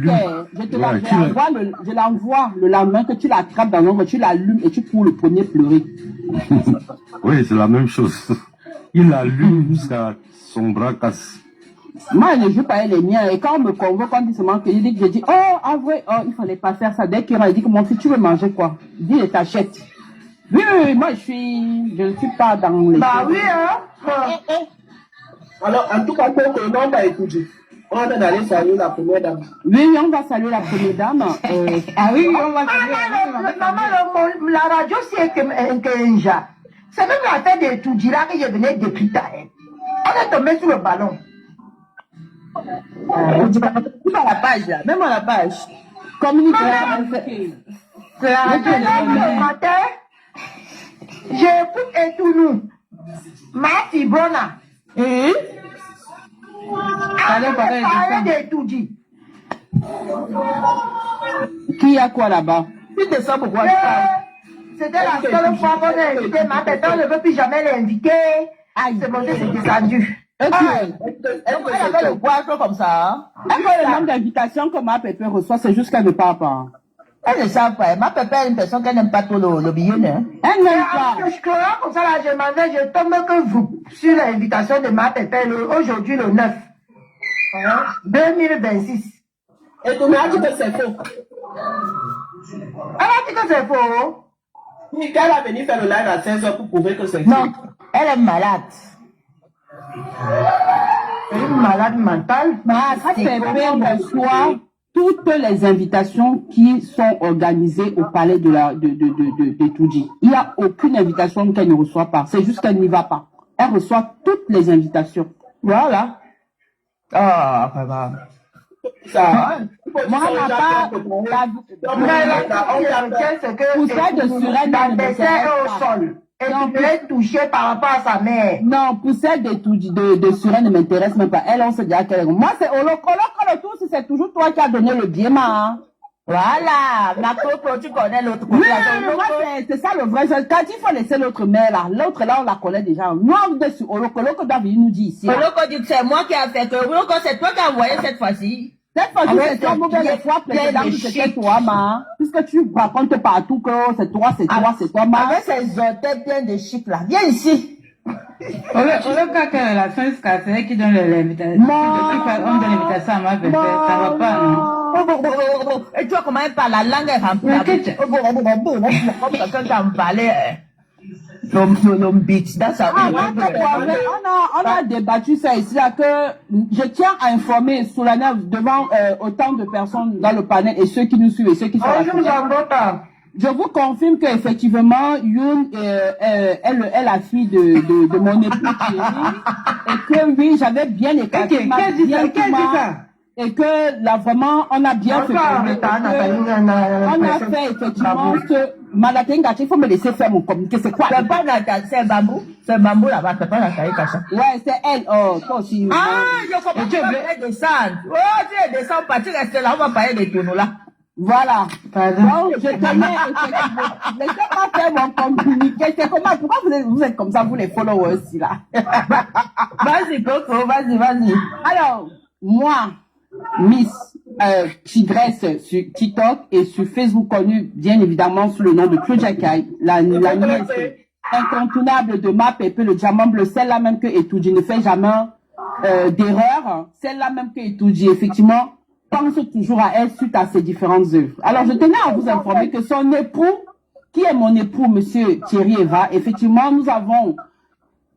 je l'envoie le lendemain que tu l'attrapes dans l'ombre, tu l'allumes et tu cours le premier pleurer. Oui, c'est la même chose. Il allume jusqu'à son bras casse. Moi, je ne joue pas les miens. Et quand on me convoque, on dit seulement que je dis, oh, en vrai, oh, il fallait pas faire ça. Dès qu'il m'a dit que mon fils, tu veux manger quoi? Dis, je t'achète. Oui, moi, je ne suis pas dans les... Bah oui, hein. Alors, en tout cas, pour que le nom va écouter, on va d'aller saluer la première dame. Oui, on va saluer la première dame. Ah oui, on va saluer. Maman, la radio, c'est un jà. C'est même la tête de Toudjira que je venais depuis ta haine. On est tombé sur le ballon. Tout à la page, là. Même à la page. Communique. C'est la radio. Le matin, j'écoute Etounou. Marty Brona. Et Parle de Toudji. qui a quoi là-bas? Tu te sens pourquoi je parle? C'était la seule fois qu'on a invité ma tête. On ne veut plus jamais l'inviter. C'est bon, c'est descendu. Elle avait le poisson comme ça. Hein? Le nombre d'invitations que ma pépé reçoit, c'est juste qu'elle ne parle pas. Elle ne savent pas. Ma pépé est une personne qui n'aime pas trop le billet. Hein? Elle n'aime pas. Je crois comme ça, là, je demandais, je tombe que vous, sur l'invitation de ma pépé, aujourd'hui le 9. 2026. Et tu m'as dit que c'est faux. Elle a dit que c'est faux. Oui, quand elle a venu faire le live à 16h pour prouver que c'est faux. Non, elle est malade. Elle est une malade mentale. Ma pépé reçoit toutes les invitations qui sont organisées au palais de Toudji. Il n'y a aucune invitation qu'elle ne reçoit pas. C'est juste qu'elle n'y va pas. Elle reçoit toutes les invitations. Voilà. Ah, papa. Ça. Moi, on n'a pas... Pour ça, de Surène, au sol. Et tu peux être touché par rapport à sa mère. Non, pour celle de Surène ne m'intéresse même pas. Elle, on se dit à quelle... Moi, c'est le tour, c'est toujours toi qui as donné le bien, ma. Voilà, ma coco, tu connais l'autre côté. Oui, moi, c'est ça le vrai. Quand il faut laisser l'autre mère là, l'autre là, on la connaît déjà. Nous, on est sur Oloko doit venir nous dire ici. Oloko dit, c'est moi qui a fait que Oloko, c'est toi qui as envoyé cette fois-ci. Cette fois-ci, c'est toi, mauvaise fois, président, c'était toi, ma. Puisque tu racontes partout que c'est toi, ma. Avec ces hôtels pleins de chic là. Viens ici. Oloko, quelle relation jusqu'à c'est elle qui donne l'invitation. On donne l'invitation à ma bébé, ça va pas, non? Et tu vois comment elle parle, la langue est remplie. Comme quelqu'un qui a parlé. L'homme beat, dans sa on a débattu ça ici, là, que je tiens à informer Solana devant autant de personnes dans le panel et ceux qui nous suivent et ceux qui sont là. Je vous confirme qu'effectivement, Youn est la fille de mon époux Thierry, et que oui, j'avais bien écarté et que là vraiment on a bien fait. On a fait effectivement ce Malatenga, il faut me laisser faire mon communiqué. C'est quoi? C'est pas Nathalie, c'est Bambou. C'est Bambou là-bas, c'est pas Nathalie Kacha. Ouais, c'est elle. Oh, toi aussi. Ah, je comprends. Tu veux descendre. Oh, tu es descendu, partir rester là, on va parler des tournois là. Voilà. Donc, je tenais, laissez-moi faire mon communiqué. C'est comment, pourquoi vous êtes comme ça, vous les followers aussi, là? Vas-y, Coco, vas-y. Alors, moi, Miss Tigresse sur TikTok et sur Facebook, connue bien évidemment sous le nom de Claudia Kai, la nièce incontournable de Ma Pépé, le diamant bleu, celle-là même que Etouji ne fait jamais d'erreur, celle-là même que Etouji, effectivement, pense toujours à elle suite à ses différentes œuvres. Alors, je tenais à vous informer que son époux, qui est mon époux, monsieur Thierry Eva, effectivement, nous avons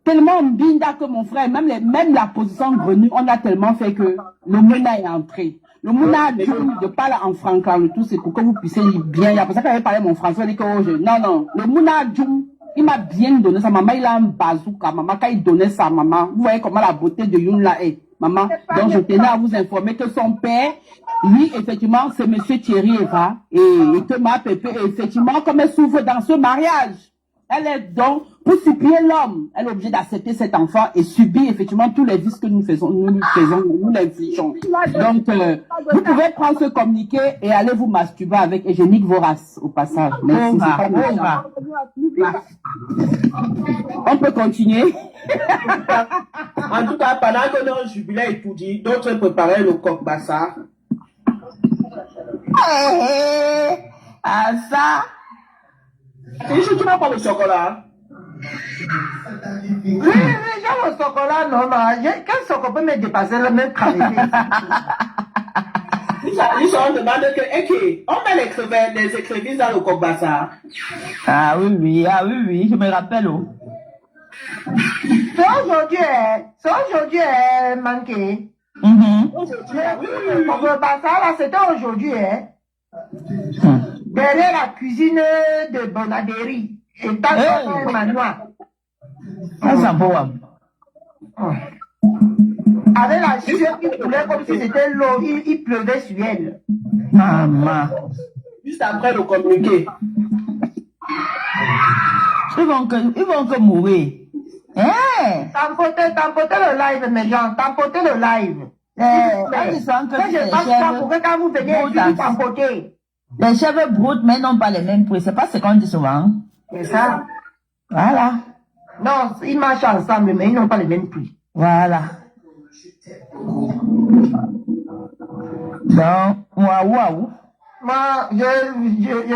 tellement binda que mon frère, même la position grenue, on a tellement fait que le Mouna est entré. Le Mouna, je parle en franglais, le tout, c'est pour que vous puissiez bien. Il y a pour ça qu'elle avait parlé mon français, dit que non, le Mouna Djoum, il m'a bien donné sa maman, il a un bazooka, maman, quand il donnait sa maman, vous voyez comment la beauté de Youn là est. Maman, donc je tenais à vous informer que son père, lui, effectivement, c'est monsieur Thierry Eva, et que Ma Pépé, effectivement, comme elle souffre dans ce mariage, elle est donc, pour supplier l'homme, elle est obligée d'accepter cet enfant et subir effectivement tous les vices que nous l'infligeons. Donc, vous pouvez prendre ce communiqué et aller vous masturber avec, et je nique vos races au passage. Merci, on peut continuer. En tout cas, pendant que notre jubilé est tout dit, d'autres préparaient le coq bassa. Ah, ça. Et je tu n'as pas le chocolat? Oui, j'ai le chocolat, non, mais quel chocolat peut me dépasser le même travail? Ils sont en demande que, on met les écrevisses dans le coq bassa. Ah oui, je me rappelle. C'est aujourd'hui, manqué. Le bassa, là, c'était aujourd'hui, derrière la cuisine de Bonadéry. Et dans le manoir. Avec la sueur qui coulait comme si c'était l'eau, il pleuvait sur elle. Maman. Juste après le communiqué. Ils vont que mourir. Tampoter le live, mes gens. Tampoter le live. Je passe pas pour que quand vous venez, vous tampoter. Les cheveux broutent, mais n'ont pas les mêmes prix. C'est pas ce qu'on dit souvent. C'est ça. Voilà. Non, ils marchent ensemble, mais ils n'ont pas les mêmes prix. Voilà. Donc, waouh. Moi, je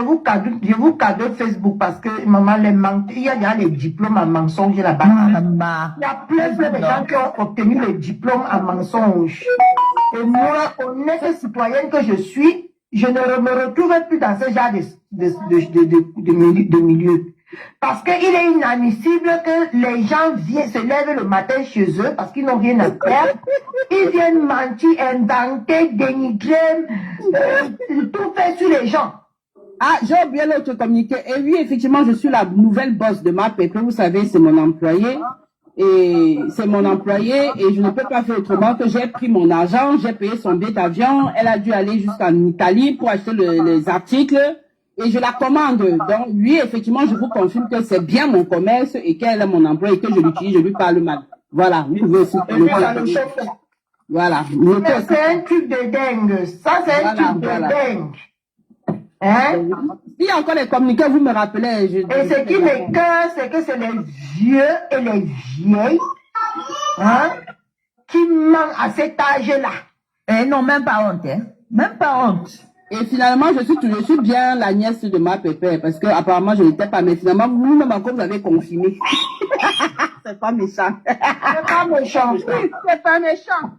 vous cadeau Facebook parce que maman les manque. Il y a les diplômes en mensonge là-bas. Il y a plein de gens qui ont obtenu les diplômes en mensonge. Et moi, honnête citoyenne que je suis, je ne me retrouve plus dans ce genre de milieu. Parce qu'il est inadmissible que les gens se lèvent le matin chez eux parce qu'ils n'ont rien à faire. Ils viennent mentir, inventer, dénigrer, tout faire sur les gens. Ah, j'ai oublié l'autre communiqué. Et oui, effectivement, je suis la nouvelle boss de Ma Pépé. Vous savez, c'est mon employé. Et c'est mon employé et je ne peux pas faire autrement que j'ai pris mon argent, j'ai payé son billet d'avion. Elle a dû aller jusqu'en Italie pour acheter les articles. Et je la commande. Donc, oui, effectivement, je vous confirme que c'est bien mon commerce et qu'elle est mon emploi et que je l'utilise, je lui parle mal. Voilà. Vous pouvez aussi. Voilà. C'est un truc de dingue. Ça, c'est un truc de dingue. Hein? S'il y a encore des communiqués, vous me rappelez. Et ce qui m'écoeure, c'est que c'est les vieux et les vieilles, hein, qui mentent à cet âge-là. Et non, même pas honte, hein. Même pas honte. Et finalement, je suis bien la nièce de Ma Pépé, parce que apparemment je n'étais pas, mais finalement, vous-même encore, vous avez confirmé. C'est pas méchant. C'est pas méchant. C'est pas méchant.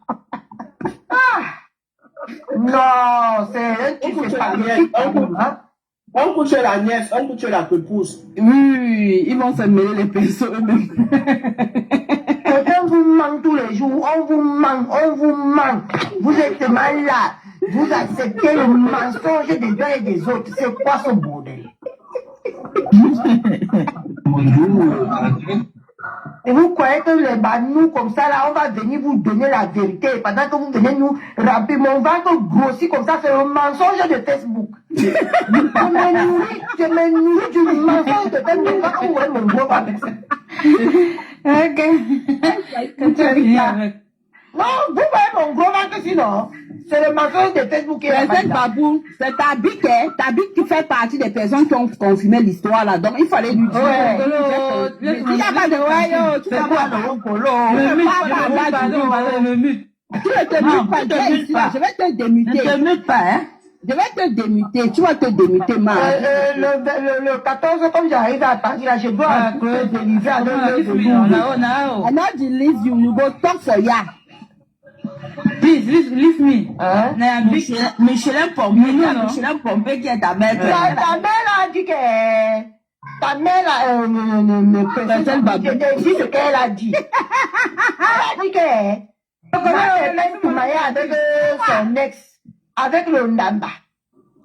Non, c'est un truc, c'est pas On couche la nièce, on couche la épouse. Oui, ils vont se mêler les pinceaux eux-mêmes. On vous manque tous les jours, on vous manque. Vous êtes malade. Vous acceptez le mensonge des uns et des autres. C'est quoi ce bordel? Et vous croyez que les banous comme ça, là, on va venir vous donner la vérité. Pendant que vous venez nous remplir mon ventre grossi comme ça, c'est le mensonge de Facebook. Je me nourris du mensonge de Facebook. Quand vous voyez mon gros ventre. Ok. Quand tu as fini avec. Non, vous voyez mon gros ventre sinon. C'est le mensonge de Facebook qui est là. Babou, c'est Tabik, hein. Tabik qui fait partie des personnes qui ont confirmé l'histoire là. Donc il fallait lui dire. Il n'y a pas de royaume. Tu vas voir le polo. Tu ne te mutes pas. Je vais te démuter. Ne te mute pas, hein. Je vais te démuter. Tu vas te démuter, Marc. Le 14, comme j'arrive à partir là, je dois te délivrer à I know the list you go talk for ya. Please, leave me. Michelin Pompé qui est ta mère. Ta mère a dit que... Ta mère me précise ce qu'elle a dit. Elle a dit que... Elle a avec son ex, avec le Ndamba.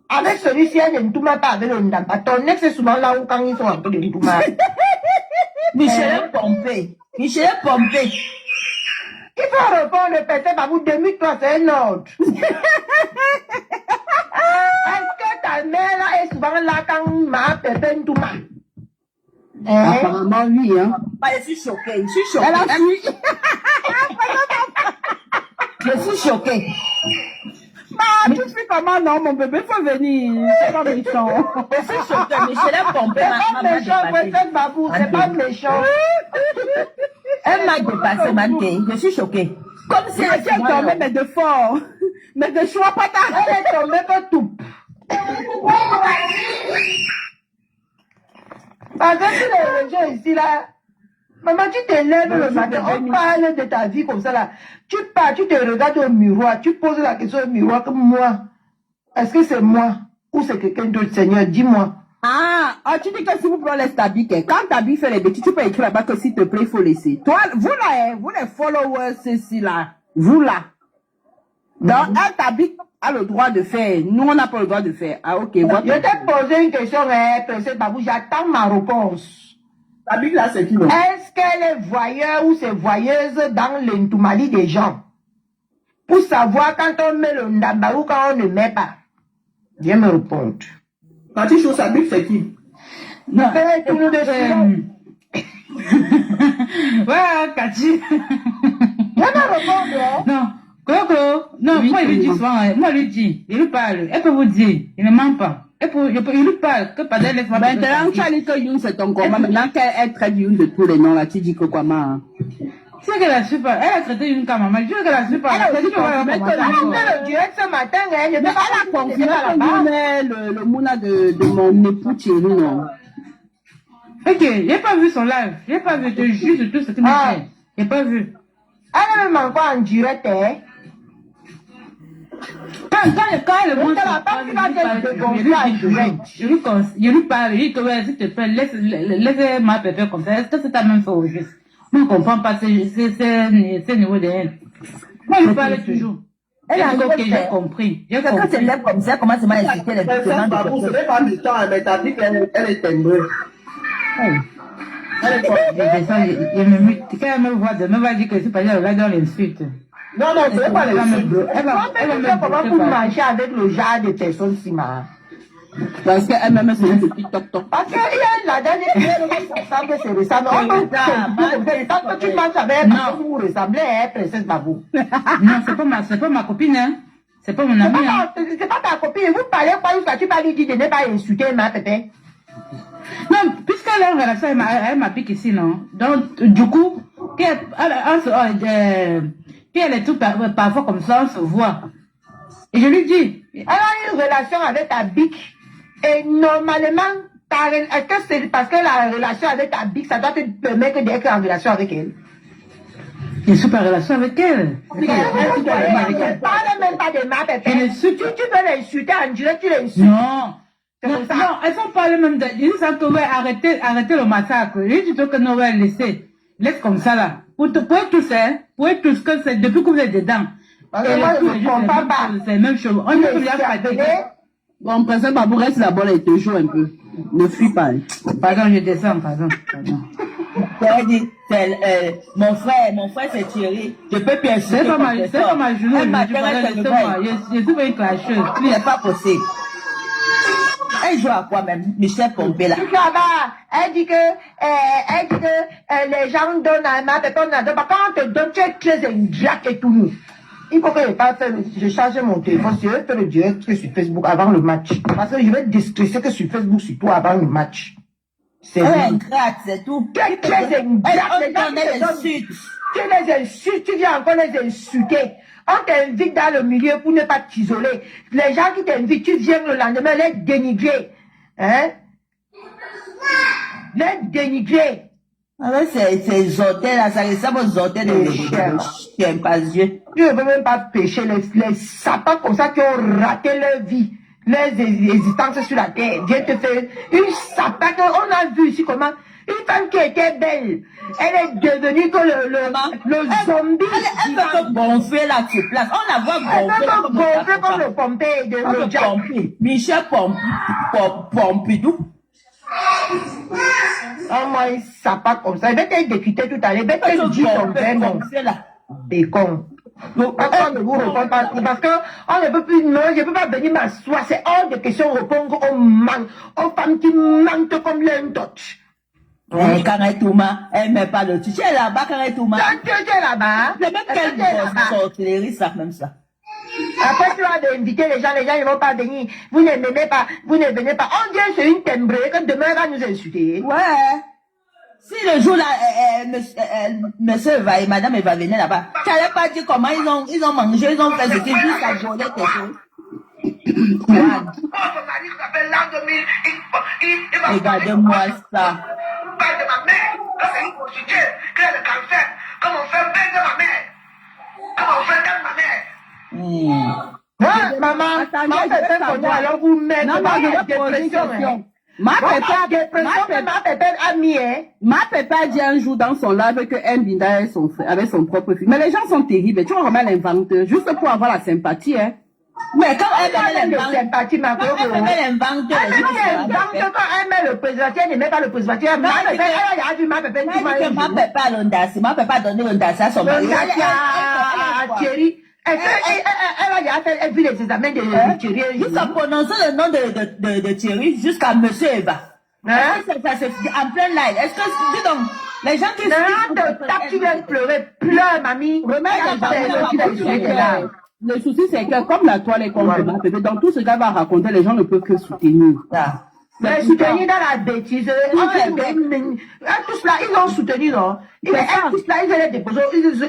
Avec celui-ci, elle ne tourne pas avec le Ndamba. Ton ex est souvent là où quand ils sont un peu de Ntouma. Michelin Pompé. Il faut répondre, peut-être, à vous demie-toi, c'est un ordre. Est-ce que ta mère là est souvent là quand ma pépé Ntouma? Apparemment, oui, hein. Je suis choquée. Elle a fui. Je suis choquée. Tu fais comment? Non, mon bébé, faut venir. C'est pas méchant. Je suis choquée. Michelin Pompé c'est pas méchant. Elle m'a dépassé, Manké. Je suis choquée. Comme si elle est tombée, mais de fort. Mais de choix pas tard. Elle est tombée pas tout. Parce que les gens ici, là, maman, tu te lèves le matin, on parle de ta vie comme ça, là. Tu pars, tu te regardes au miroir, tu poses la question au miroir comme moi. Est-ce que c'est moi ou c'est quelqu'un d'autre, Seigneur? Dis-moi. Tu dis que si vous prenez les Tabik, quand Tabik fait les bêtises, tu peux écrire là-bas que s'il te plaît, il faut laisser. Toi, vous là, vous les followers, ici là, vous là. Donc, un Tabik a le droit de faire. Nous, on n'a pas le droit de faire. Ah, ok. Je t'ai posé une question, Président Babou, j'attends ma réponse. Tabik là, c'est qui, non? Est-ce qu'elle est voyeur ou c'est voyeuse dans l'entoumali des gens? Pour savoir quand on met le ndamba ou quand on ne met pas. Viens me répondre. Quand tu joues Tabik, c'est qui? Non, ouais, Kachi. Viens me répondre. Non, Coco, non, moi, il lui dit souvent, moi, il lui dit, il lui parle, elle peut vous dire, il ne ment pas. Il lui parle, que pas d'elle, maintenant, tu as dit que Youn, c'est ton combat. Maintenant qu'elle traite Youn de tous les noms, là, tu dis que quoi, ma. C'est qu'elle a su pas, elle a traité une comme maman, je dis qu'elle a su pas. Elle a fait le direct ce matin, elle a confirmé le mouna de mon époux Thierry, non? Ok, j'ai pas vu son live, j'ai pas vu, de juste tout ce qu'il m'a fait. J'ai pas vu. Elle me manque en direct, hein? Quand elle monte, je lui parle, je lui dis que ouais, s'il te plaît, laisse ma pépé comme ça. Est-ce que c'est ta même chose au juste? Moi, je ne comprends pas ces niveaux de haine. Moi, je lui parle toujours. Elle a dit que j'ai compris. Quand elle lève comme ça, comment c'est mal expliqué les personnes? Ce n'est pas du temps, mais t'as dit qu'elle est timbrée. Je me mute. Quand elle me voit demain, elle va dire que je suis pas là, elle va dans l'insulte. Non, ce n'est pas l'insulte. Elle va comment pour marcher avec le genre de personnes si mal. Parce qu'elle-même, c'est un petit toc-toc. Parce qu'il y a la dernière fois, ça semble que c'est ressemble. Quand tu marches avec elle, vous ressemblez à Princesse Babou. Non, c'est pas ma copine, hein. C'est pas mon amie. C'est pas ta copine. Vous parlez quoi, jusqu'à tu vas lui dire de ne pas insulter ma pépé. Non, puisqu'elle a une relation, elle m'applique ici, non. Donc, du coup, qu'elle est tout parfois comme ça, on se voit. Et je lui dis. Elle a une relation avec ta bic. Et normalement, est-ce que c'est parce que la relation avec ta bic, ça doit te permettre d'être en relation avec elle? Je suis pas en relation avec elle. Ne parle même pas de ma pépé. Tu veux l'insulter en direct, tu l'insultes. Non. Non, elles sont pas les mêmes. Ils disent que arrêtez le massacre. Ils disent que non, laisse comme ça là. Pour être tous, que c'est depuis que vous êtes dedans. Parce que moi, je ne comprends pas. C'est la même chose. On peut lui fatiguer. Bon, président Babou, reste là-bas et te joue un peu. Ne fuis pas. Pardon, je descends, pardon. Mon frère c'est Thierry. Je peux plus insulter. C'est pas ma journée. Je suis une clasheuse. Ce n'est pas possible. Elle joue à quoi même, Michel Pompé là? Elle dit que les gens donnent à ma pépé, quand on te donne, tu es très ingrate et tout. Il faut que je charge mon téléphone, je vais faire le direct sur Facebook avant le match. Parce que je vais déstresser que sur Facebook sur toi avant le match. C'est ingrate, c'est tout. Tu es très ingrate. Tu les insultes, tu viens encore les insulter. On t'invite dans le milieu pour ne pas t'isoler. Les gens qui t'invitent, tu viens le lendemain les dénigrer. Hein? Les dénigrer. Avec ces hôtels là, ça ressemble aux hôtels de chien pas Dieu. Tu ne veux même pas pécher les sapins comme ça qui ont raté leur vie, leurs existences sur la terre. Dieu te fait une sapin qu'on a vu ici comment. Une femme qui était belle, elle est devenue que le zombie. Elle peut gonfler là sur place. On la voit gonfler. Elle peut gonfler comme le Pompé de le Jack. Michel Pompidou. Oh, moi, il sapin comme ça. Il va te décuter tout à l'heure. Il va te dire ton vrai nom. Bécon. Donc, on ne vous répond pas parce que on ne peut plus, non, je ne peux pas venir m'asseoir. C'est hors de question de répondre aux femmes qui mentent comme l'un-touch. Karetouma, elle ne met pas le tu es là-bas, Karetouma. Tu es là-bas. C'est même quelle sorcellerie, ça, même ça. Après, tu vas inviter les gens ne vont pas venir. Vous ne m'aimez pas, vous ne venez pas. On dirait que c'est une timbrée que demain elle va nous insulter. Ouais. Si le jour là, monsieur va et madame va venir là-bas, tu n'allais pas dire comment ils ont mangé, ils ont fait ce qu'ils juste à voler tes choses. Regardez-moi ça. Parle de ma mère, c'est une prostituée, qui a le cancer, comme on fait baiser ma mère, comme on fait dans ma mère. Ouais, maman, peut-être pour moi, alors vous mettez ma dépression. Ma pépé a dit un jour dans son live que Mbinda avait son propre fils. Mais les gens sont terribles, tu vois comment elle invente, juste pour avoir la sympathie, hein. Mais quand elle met sympathie, ma quand elle invente le préservatif, elle ne met pas le préservatif. Ma pépé a dit ma pépé a donné l'ondassa à son mari. Thierry. Elle a vu les examens de Thierry. Ils ont prononcé le nom de Thierry jusqu'à Monsieur Eva. Ça c'est en plein live. Est-ce que, dis donc, les gens qui tu viens pleurer, pleure, mamie. Le souci, c'est que comme la toile est contre ma pépé, dans tout ce qu'elle va raconter, les gens ne peuvent que soutenir. Mais soutenir dans la bêtise. Tous là, ils l'ont soutenu, non? Tous là,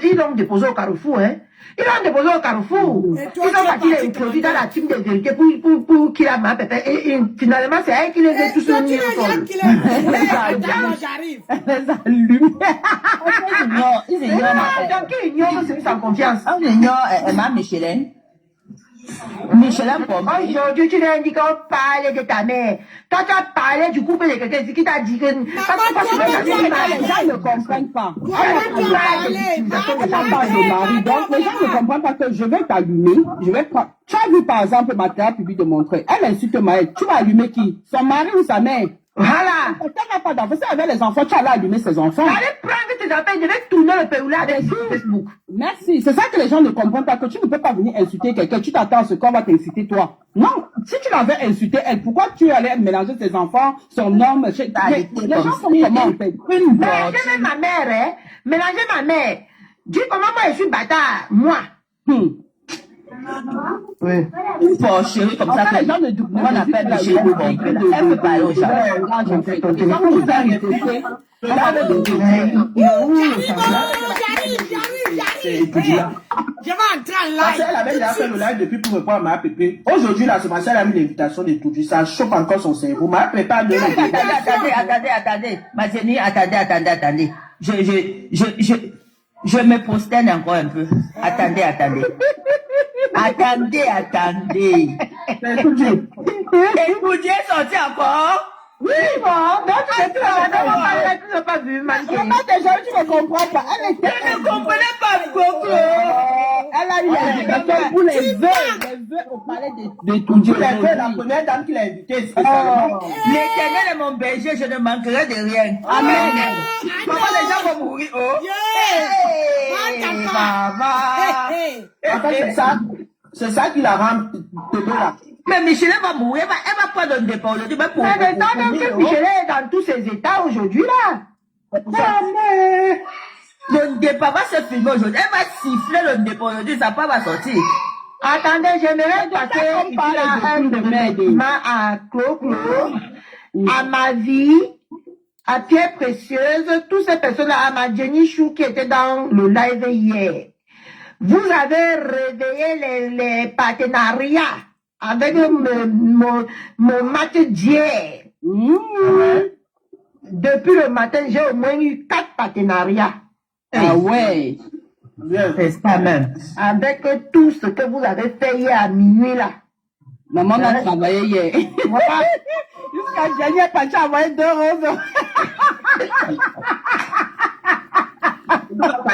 ils l'ont déposé au Carrefour, hein? Ils l'ont déposé au Carrefour. Ils ont parti introduit dans la team de vérité pour qu'il a ma pépé. Et finalement, c'est elle qui les a tous unis ensemble. J'arrive. Les allumes. Ils ignorent ma pépé. Donc, ils ignorent c'est sans confiance. On ignore ma Michelin. Michelin Pompé. Aujourd'hui, tu viens dire qu'on parlait de ta mère. Toi, tu as parlé du couple de quelqu'un qui t'a dit que... Les gens ne comprennent pas. Elle n'a pas de mari. Donc, les gens ne comprennent pas que je vais t'allumer. Je vais prendre... Tu as vu, par exemple, ma théâtre publique de Montreuil. Elle insulte Maëlle. Tu vas allumer qui? Son mari ou sa mère? Voilà. Tu n'as pas d'enfants. Si avec les enfants, tu allais allumer ses enfants. Allez prendre tes enfants, je vais tourner le péroulé avec Facebook. Merci. C'est ça que les gens ne comprennent pas, que tu ne peux pas venir insulter quelqu'un. Tu t'attends à ce qu'on va t'insulter toi. Non. Si tu l'avais insulté elle, pourquoi tu allais mélanger ses enfants, son homme, les gens sont comment en fait? Mélanger même ma mère, hein. Mélanger ma mère. Dis comment moi je suis bâtard, moi. Oui. Pour chérie comme ça, les gens ne doutent pas. On appelle la chérie. Elle peut parler aux gens. Je vais entrer en live. Elle avait déjà fait le live depuis pour répondre à ma pépé. Aujourd'hui, là, c'est ma soeur a mis l'invitation de tout. Ça choque encore son cerveau. Ma pépé a donné. Attendez. Ma Jenny, attendez. Je me prosterne encore un peu. Attendez. Attendez. Écoutez, sorti encore. Oui, bon, donc tu n'as pas vu, manqué. Maman, déjà, tu ne comprends pas. Elle était... Je ne comprenais pas, Coco. Elle a eu l'invitation pour les vœux au palais de tout Dieu. C'est la première dame qui l'a invitée spécialement. L'Éternel est mon berger, je ne manquerai de rien. Amen. Comment les gens vont mourir, Maman. C'est ça qui la rend bébé là. Mais Micheline va mourir, elle va pas donner départ aujourd'hui. Mais tant que Micheline est dans tous ses états aujourd'hui là. Le départ va se filmer aujourd'hui. Elle va siffler le départ aujourd'hui, sa part va sortir. Attendez, j'aimerais passer un remerciement à Clo-Clo, à ma vie, à Pierre Précieuse, toutes ces personnes-là, à ma Jenny Chou qui était dans le live hier. Vous avez réveillé les partenariats avec mon match d'hier. Depuis le matin, j'ai au moins eu 4 partenariats. Ah ouais. C'est ça même. Avec tout ce que vous avez fait hier à minuit là. Maman a travaillé hier. Voilà. Jusqu'à Jenny est partie envoyer 2 roses.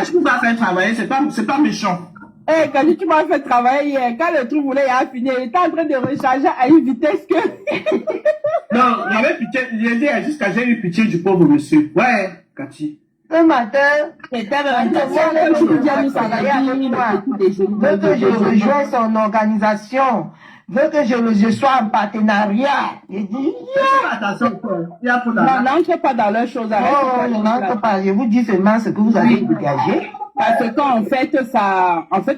Tu peux pas faire travailler, c'est pas méchant. Eh, quand tu m'as fait travailler hier, quand le truc voulait y avoir fini, il était en train de recharger à une vitesse que... Non, j'avais pitié, j'ai eu pitié du pauvre monsieur. Ouais, Cathy. Ce matin, c'était veut que je rejoigne son organisation, veut que je sois en partenariat. Il dit, attention, non, n'entre pas dans leurs choses. Oh, je n'entre pas. Je vous dis seulement ce que vous avez dégagé. Parce qu'en fait,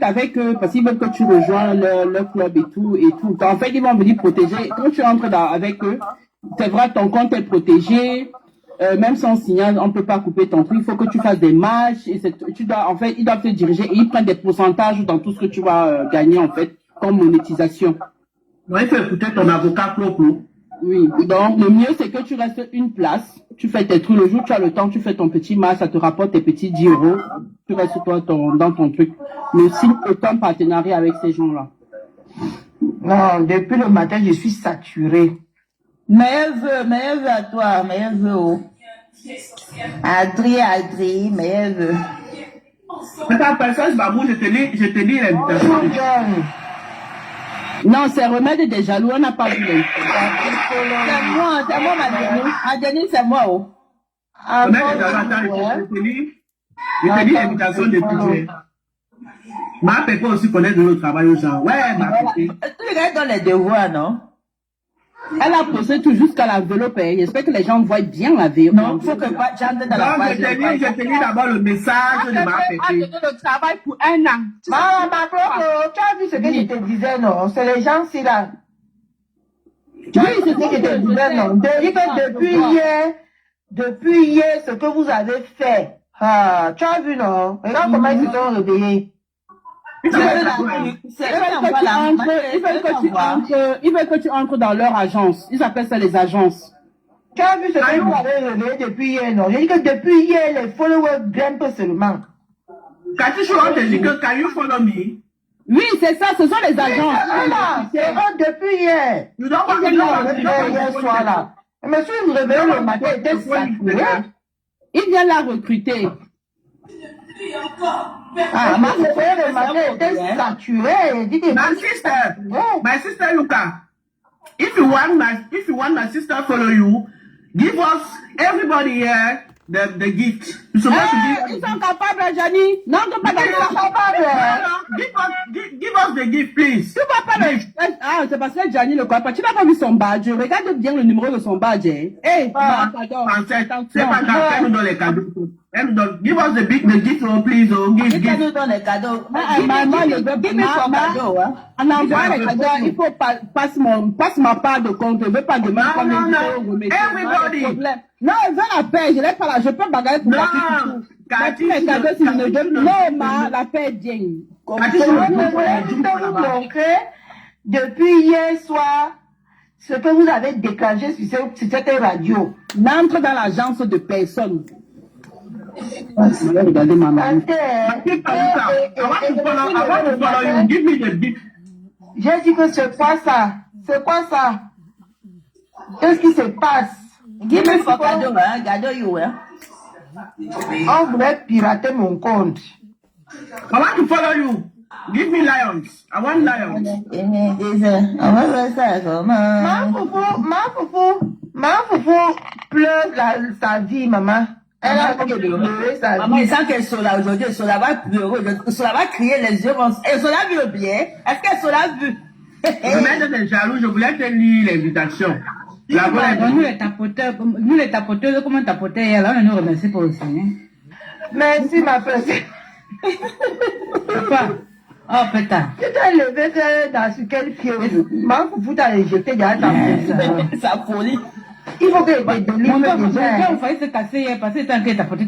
avec eux, parce qu'ils veulent que tu rejoins leur club et tout. En fait, ils vont venir protéger. Quand tu entres avec eux, c'est vrai, ton compte est protégé. Même sans signal, on ne peut pas couper ton truc. Il faut que tu fasses des matchs. Et ils doivent te diriger et ils prennent des pourcentages dans tout ce que tu vas gagner, en fait, comme monétisation. Ouais, il faut écouter ton avocat Clo-Clo. Oui, donc le mieux c'est que tu restes une place, tu fais tes trucs, le jour où tu as le temps, tu fais ton petit match, ça te rapporte tes petits 10 €, tu restes toi dans ton truc. Mais signe aucun partenariat avec ces gens-là. Non, depuis le matin, je suis saturée. Meilleurs vœux à toi, meilleurs vœux. Adri, meilleurs vœux. Mais ta personne, Babou, je te lis l'invitation. Non, c'est remède des jaloux, on n'a pas vu. C'est moi, Madeni, c'est moi. Je te lis l'invitation de budget. Ma pépé aussi connaît de notre travail aux gens. Ouais, ma pépé. Tu regardes dans les devoirs, non? Elle a posé tout jusqu'à l'enveloppe. J'espère que les gens voient bien la vidéo. Non, il faut que j'entre dans la page. Je te lis d'abord le message de ma pépé. Elle a donné le travail pour 1 an. Ma propre, tu as vu ce que je te disais, non? C'est les gens ci là. Oui, c'est ce que je te disais, non? Depuis hier, ce que vous avez fait. Ah, tu as vu, non? Regarde comment ils se sont réveillés. Ils veulent que tu entres dans leur agence. Ils appellent ça les agences. Tu as vu ce que vous avez réveillé depuis hier, non? J'ai dit que depuis hier, les followers grimpent seulement. Quand tu te dis que can you follow me? Oui, c'est ça, ce sont les agences. Voilà, c'est eux depuis hier. You don't want to hier soir là. Mais si vous réveillez le matin, il était saturé. Ils viennent la recruter. Ah, ma soeur le matin était saturée. My sister Luca, if you want my sister follow you, give us everybody here the gift. You're supposed to give. Ils sont capables, Jani. Non, tu pas capable. Give us the gift, please. Tu vas pas le. Ah, c'est parce que Jani ne croit pas. Tu n'as pas vu son badge. Regarde bien le numéro de son badge. Hey, pardon. C'est pas grave, elle nous donne les cadeaux. Give us the gift, oh, please, oh, give. Elle nous donne les cadeaux. Maman, le bébé, son cadeau, hein. On envoie les cadeaux. Il faut passe ma part de compte. Je ne veux pas demander combien de euros. Everybody. Non, elle veut la paix. Je l'ai pas là. Je peux bagarrer pour la petite. Cathy, les cadeaux, si je ne donne. Non, la paix est bien. Depuis hier soir, ce que vous avez déclenché sur cette radio. N'entre dans l'agence de personne. Regardez ma maman. Give me the big. J'ai dit que c'est quoi ça? C'est quoi ça? Qu'est-ce qui se passe? Give me for cadeau, hein? Cadeau, you, hein? On voulait pirater mon compte. I want to follow you. Give me lions. I want lions. Ma foufou pleure sa vie, maman. Elle a envie de pleurer sa vie. Maman, il sent qu'elle Sola aujourd'hui, Sola va pleurer, Sola va crier les yeux. Et Sola a vu le billet? Est-ce que Sola a vu? Je voulais être jaloux, je voulais te lire l'invitation. Nous les tapoteurs, comment tapoter hier, là, on nous remercie pour le Seigneur. Merci, ma petite. Papa. Oh, putain. Tu t'es levé dans sur quel pied? Ma foufou t'a jeté derrière ta foule. Sa folie. Il faut que tu te délivres déjà. Mon père, on faillit se casser hier parce que tant que tapoter.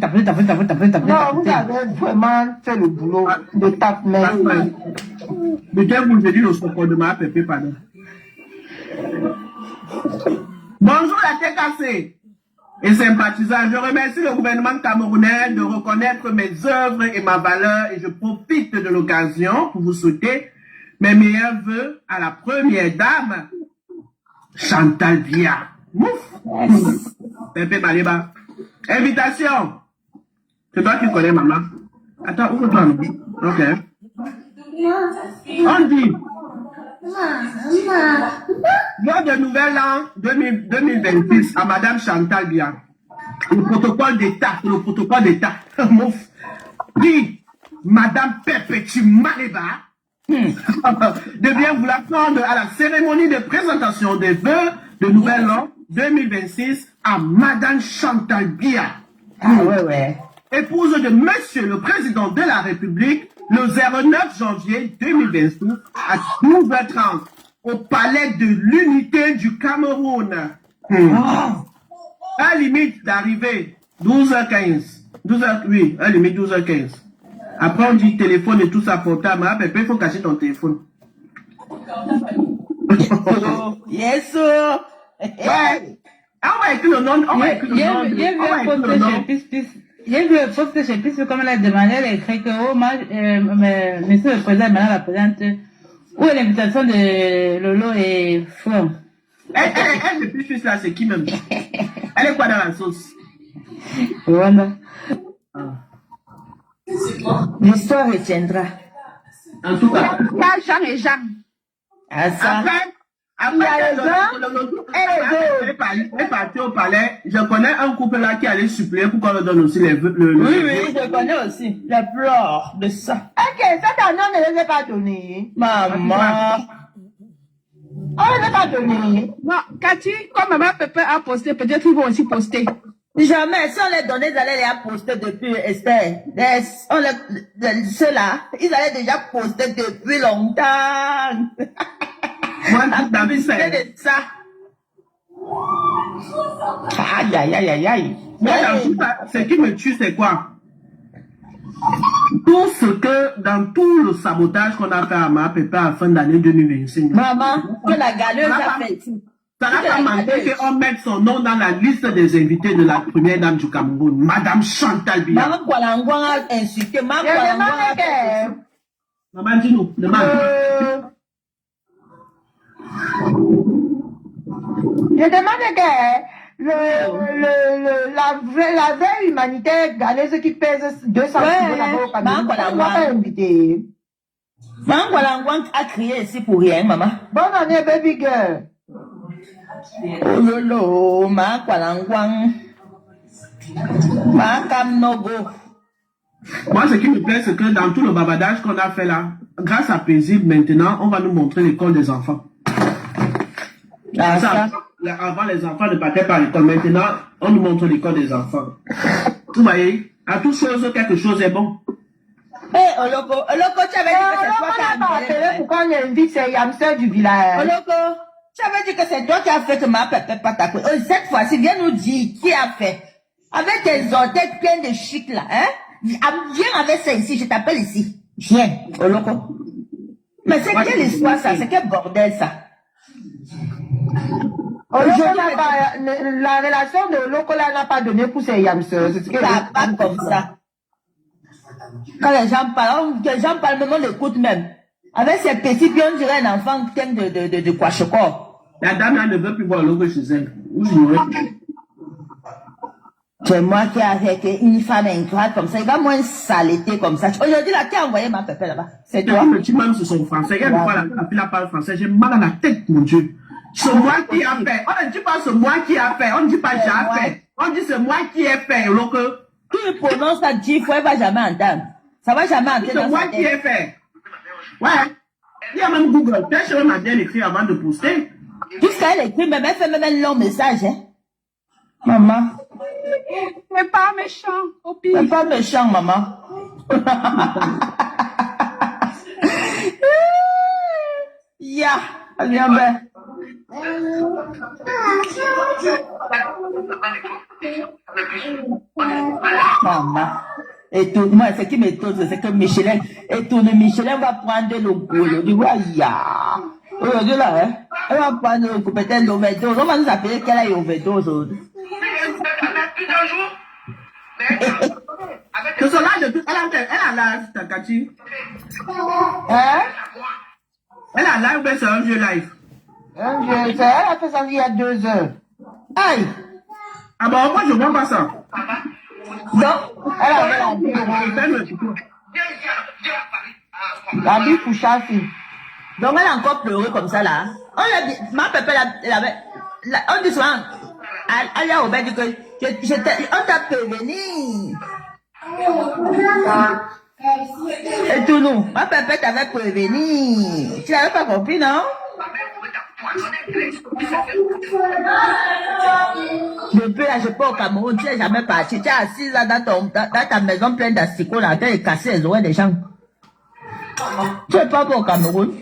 Non, vous avez vraiment fait le boulot de tape, mais. Peut-être vous le dites au secours de ma pépé, pardon. Bonjour la tête cassée et sympathisants. Je remercie le gouvernement camerounais de reconnaître mes œuvres et ma valeur et je profite de l'occasion pour vous souhaiter mes meilleurs vœux à la première dame, Chantal Biya. Mouf! Pépé Maliba. Invitation. C'est toi qui connais maman. Attends, ouvre-toi. Ok. On dit. Lors de Nouvel An 2026 à Madame Chantal Biya, le protocole d'État, mouf, dit Madame Perpétue Maliba de bien vouloir prendre à la cérémonie de présentation des vœux de Nouvel An 2026 à Madame Chantal Biya. Épouse de Monsieur le Président de la République, le 09 janvier 2026 à 12h30 au Palais de l'Unité du Cameroun. À limite d'arrivée 12h15. 12h, à limite 12h15. Après on dit téléphone et tout ça portable. Il faut cacher ton téléphone. Yes, ouais. On va écrire le nom. J'ai vu un post chez Pisse, comme elle a demandé, elle a écrit que, oh, monsieur le président, maintenant la présidente, où est l'invitation de Lolo et Fleur? Elle, le plus là, c'est qui même? Elle est quoi dans la sauce? Rwanda. L'histoire retiendra. En tout cas. Jean et Jean. Après, elle est partie au palais. Je connais un couple là qui allait suppléer pour qu'on leur donne aussi les vœux. Oui, je connais aussi. Les pleurs de ça. Ok, cette année, on ne les a pas donnés. Maman. On ne les a pas donnés. Non, Cathy, comme maman Pépé a posté, peut-être qu'ils vont aussi poster. Jamais. Si on les donnait, ils allaient les poster depuis, Esther. Ceux-là, ils allaient déjà poster depuis longtemps. Moi, tout à fait de ça. Aïe, aïe, aïe, aïe, aïe. Ce qui me tue, c'est quoi? Tout ce que, dans tout le sabotage qu'on a fait à ma pépé à la fin d'année 2025. Maman, que la galeuse a fait. Ça n'a pas manqué qu'on mette son nom dans la liste des invités de la première dame du Cameroun, Madame Chantal Biya. Maman Kwalangwang a insulté. Maman dis-nous, demande. Je demande que la vraie humanité ghanéenne qui pèse 200 kilos d'abord au Cameroun, on va pas inviter. Maman Kwalangwang a crié ici pour rien, maman. Bonne année, baby girl. Oh lolo, Maman Kwalangwang. Maman Kamnogo. Moi, ce qui me plaît, c'est que dans tout le babadage qu'on a fait là, grâce à Paisible, maintenant, on va nous montrer l'école des enfants. Avant, les enfants ne partaient pas à l'école. Maintenant, on nous montre l'école des enfants. Vous voyez, à toute chose, quelque chose est bon. Eh, Oloko, tu avais dit que c'est toi qui as fait. Pourquoi on invite ces hamsters du village? Oloko, tu avais dit que c'est toi qui as fait que ma pépé pas ta couille. Cette fois-ci, viens nous dire qui a fait. Avec tes orteils pleins de chic là, hein? Viens avec ça ici, je t'appelle ici. Viens, Oloko. Mais c'est quelle histoire ça? C'est quel bordel ça? Aujourd'hui, la relation de Lokola n'a pas donné pour ses yams. C'est ce que ça pas comme ça. Quand les gens parlent, même on l'écoute même. Avec ses petits pieds, on dirait un enfant qui aime de Kwashoko. La dame là ne veut plus voir Loko chez elle. C'est moi qui avec une femme ingrate comme ça. Il va moins saleté comme ça. Aujourd'hui, là, qui a envoyé ma pépé là-bas? C'est toi. Tu même sur son français. Regarde pourquoi la fille parle français. J'ai mal à la tête, mon Dieu. C'est moi qui a fait. On ne dit pas c'est moi qui a fait. On ne dit pas j'ai fait. On dit c'est moi qui ai fait. Loko. Qui me prononce ça 10 fois, il va jamais entendre. Ça va jamais entendre. C'est moi qui ai fait. Ouais. Il y a même Google. Peut-être que m'a bien écrit avant de poster. Jusqu'à elle écrit, mais elle fait même un long message, hein. Maman. C'est pas méchant, au pire. C'est pas méchant, maman. Ya, viens ben. Maman. Et tout, moi, ce qui m'étonne, c'est que Michelin, Michelin va prendre le goût. Il dit, ouais, ya. Aujourd'hui, là, hein, elle va prendre le goût, peut-être l'overdose. On va nous appeler qu'elle a eu overdose aujourd'hui. Que son âge, elle a l'âge, Takati. Hein? Elle a live, mais c'est un vieux live. Un vieux, elle a fait ça il y a 2 heures. Aïe! Ah bon, moi je vois pas ça. Donc, elle avait la vie pour Chafi. Donc, elle a encore pleuré comme ça là. On l'a dit, ma pépé, elle avait, on dit souvent, elle a obéi que, on t'a prévenu. Et tout nous, ma pépé t'avait prévenu. Tu l'avais pas compris, non? Depuis là, je pas au Cameroun, tu n'es jamais parti. Tu es assise là dans ta maison pleine d'asticots là, tu es cassé les oreilles des gens. Tu n'es pas au Cameroun.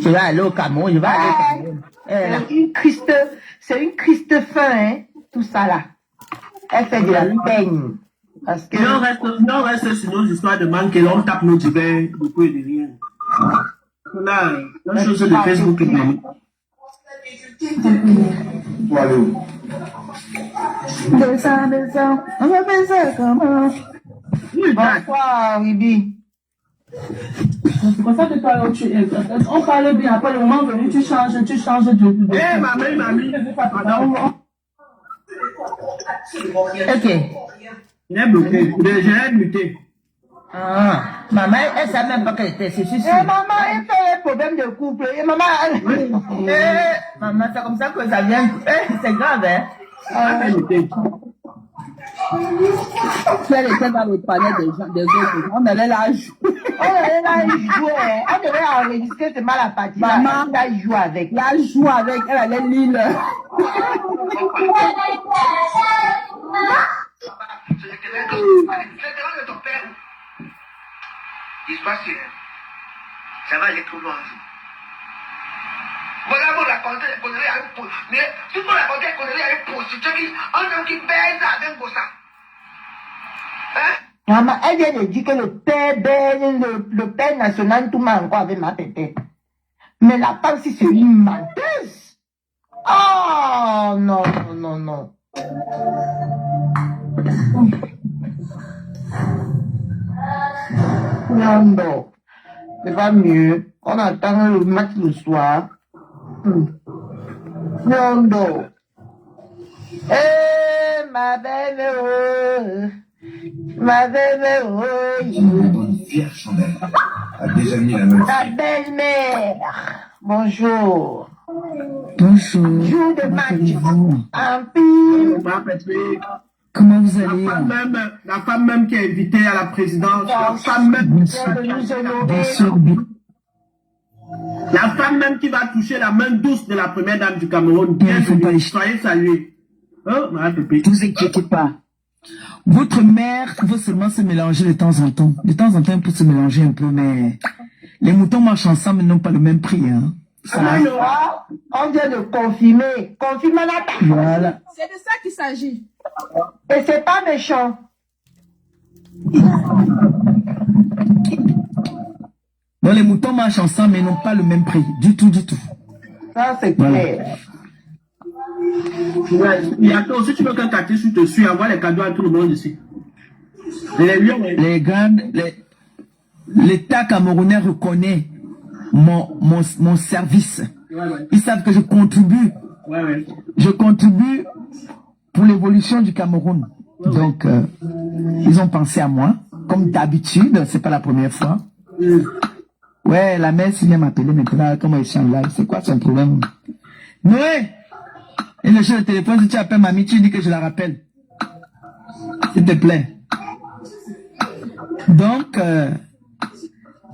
Tu vas aller au Cameroun, je vais aller au Cameroun. C'est une Christ fin, hein, tout ça là. Elle fait de la peine. Parce que. Non, reste sur nos histoires de manque et l'on tape nos divers, beaucoup et de rien. Là, la chose de Facebook et de On va faire ça comment? Bonsoir, Ribi. C'est pour ça que toi, on parle bien, après le moment venu, tu changes de... Eh, mamie. Ok. Il est bloqué. J'ai muté. Ah, maman, elle savait même pas qu'elle était, c'est sûr. Maman, elle fait un problème de couple. Et maman, maman, c'est comme ça que ça vient. C'est grave, hein? Si elle était dans le palais des autres, on allait la jouer. On devait enregistrer seulement la partie. Maman, la joue avec. La joue avec, elle allait lire. L'histoire c'est ça va aller trop loin. Voilà, vous racontez les conneries à une prostituée. Mais si vous racontez les conneries à une prostituée, un homme qui baise avec vos sang. Hein? Maman, elle vient de dire que le père baise, le père national, tout le monde encore avec ma tête. Mais la femme, si c'est une menteuse. Oh, non. Non, c'est pas mieux. On attend le match le soir. Non. Eh, ma belle, Fière chandelle a déjà mis la main. ta belle-mère. Bonjour. Bonjour. Jour de match. Un pire. Comment vous allez? La femme même qui est invitée à la présidence. La femme même qui va toucher la main douce de la première dame du Cameroun. Bienvenue. Soyez salués. Hein, ne vous inquiétez pas. Votre mère veut seulement se mélanger de temps en temps. De temps en temps, pour se mélanger un peu, mais les moutons marchent ensemble, ils n'ont pas le même prix. Hein. On vient de confirmer. Confirmer la personne. Voilà. C'est de ça qu'il s'agit. Et c'est pas méchant. Bon, les moutons marchent ensemble, mais ils n'ont pas le même prix. Du tout. Ça, c'est clair. Ouais. Bientôt, si tu veux que Katichou te suive, envoie les cadeaux à tout le monde ici. Les grandes, l'État camerounais reconnaît mon service. Ouais. Ils savent que je contribue. Ouais. Je contribue pour l'évolution du Cameroun. Donc, ils ont pensé à moi. Comme d'habitude, c'est pas la première fois. Ouais, la mère vient m'appeler maintenant, comment ils sont là. C'est quoi son problème? Noé! Et le chef de téléphone, si tu appelles mamie, tu dis que je la rappelle. S'il te plaît. Donc,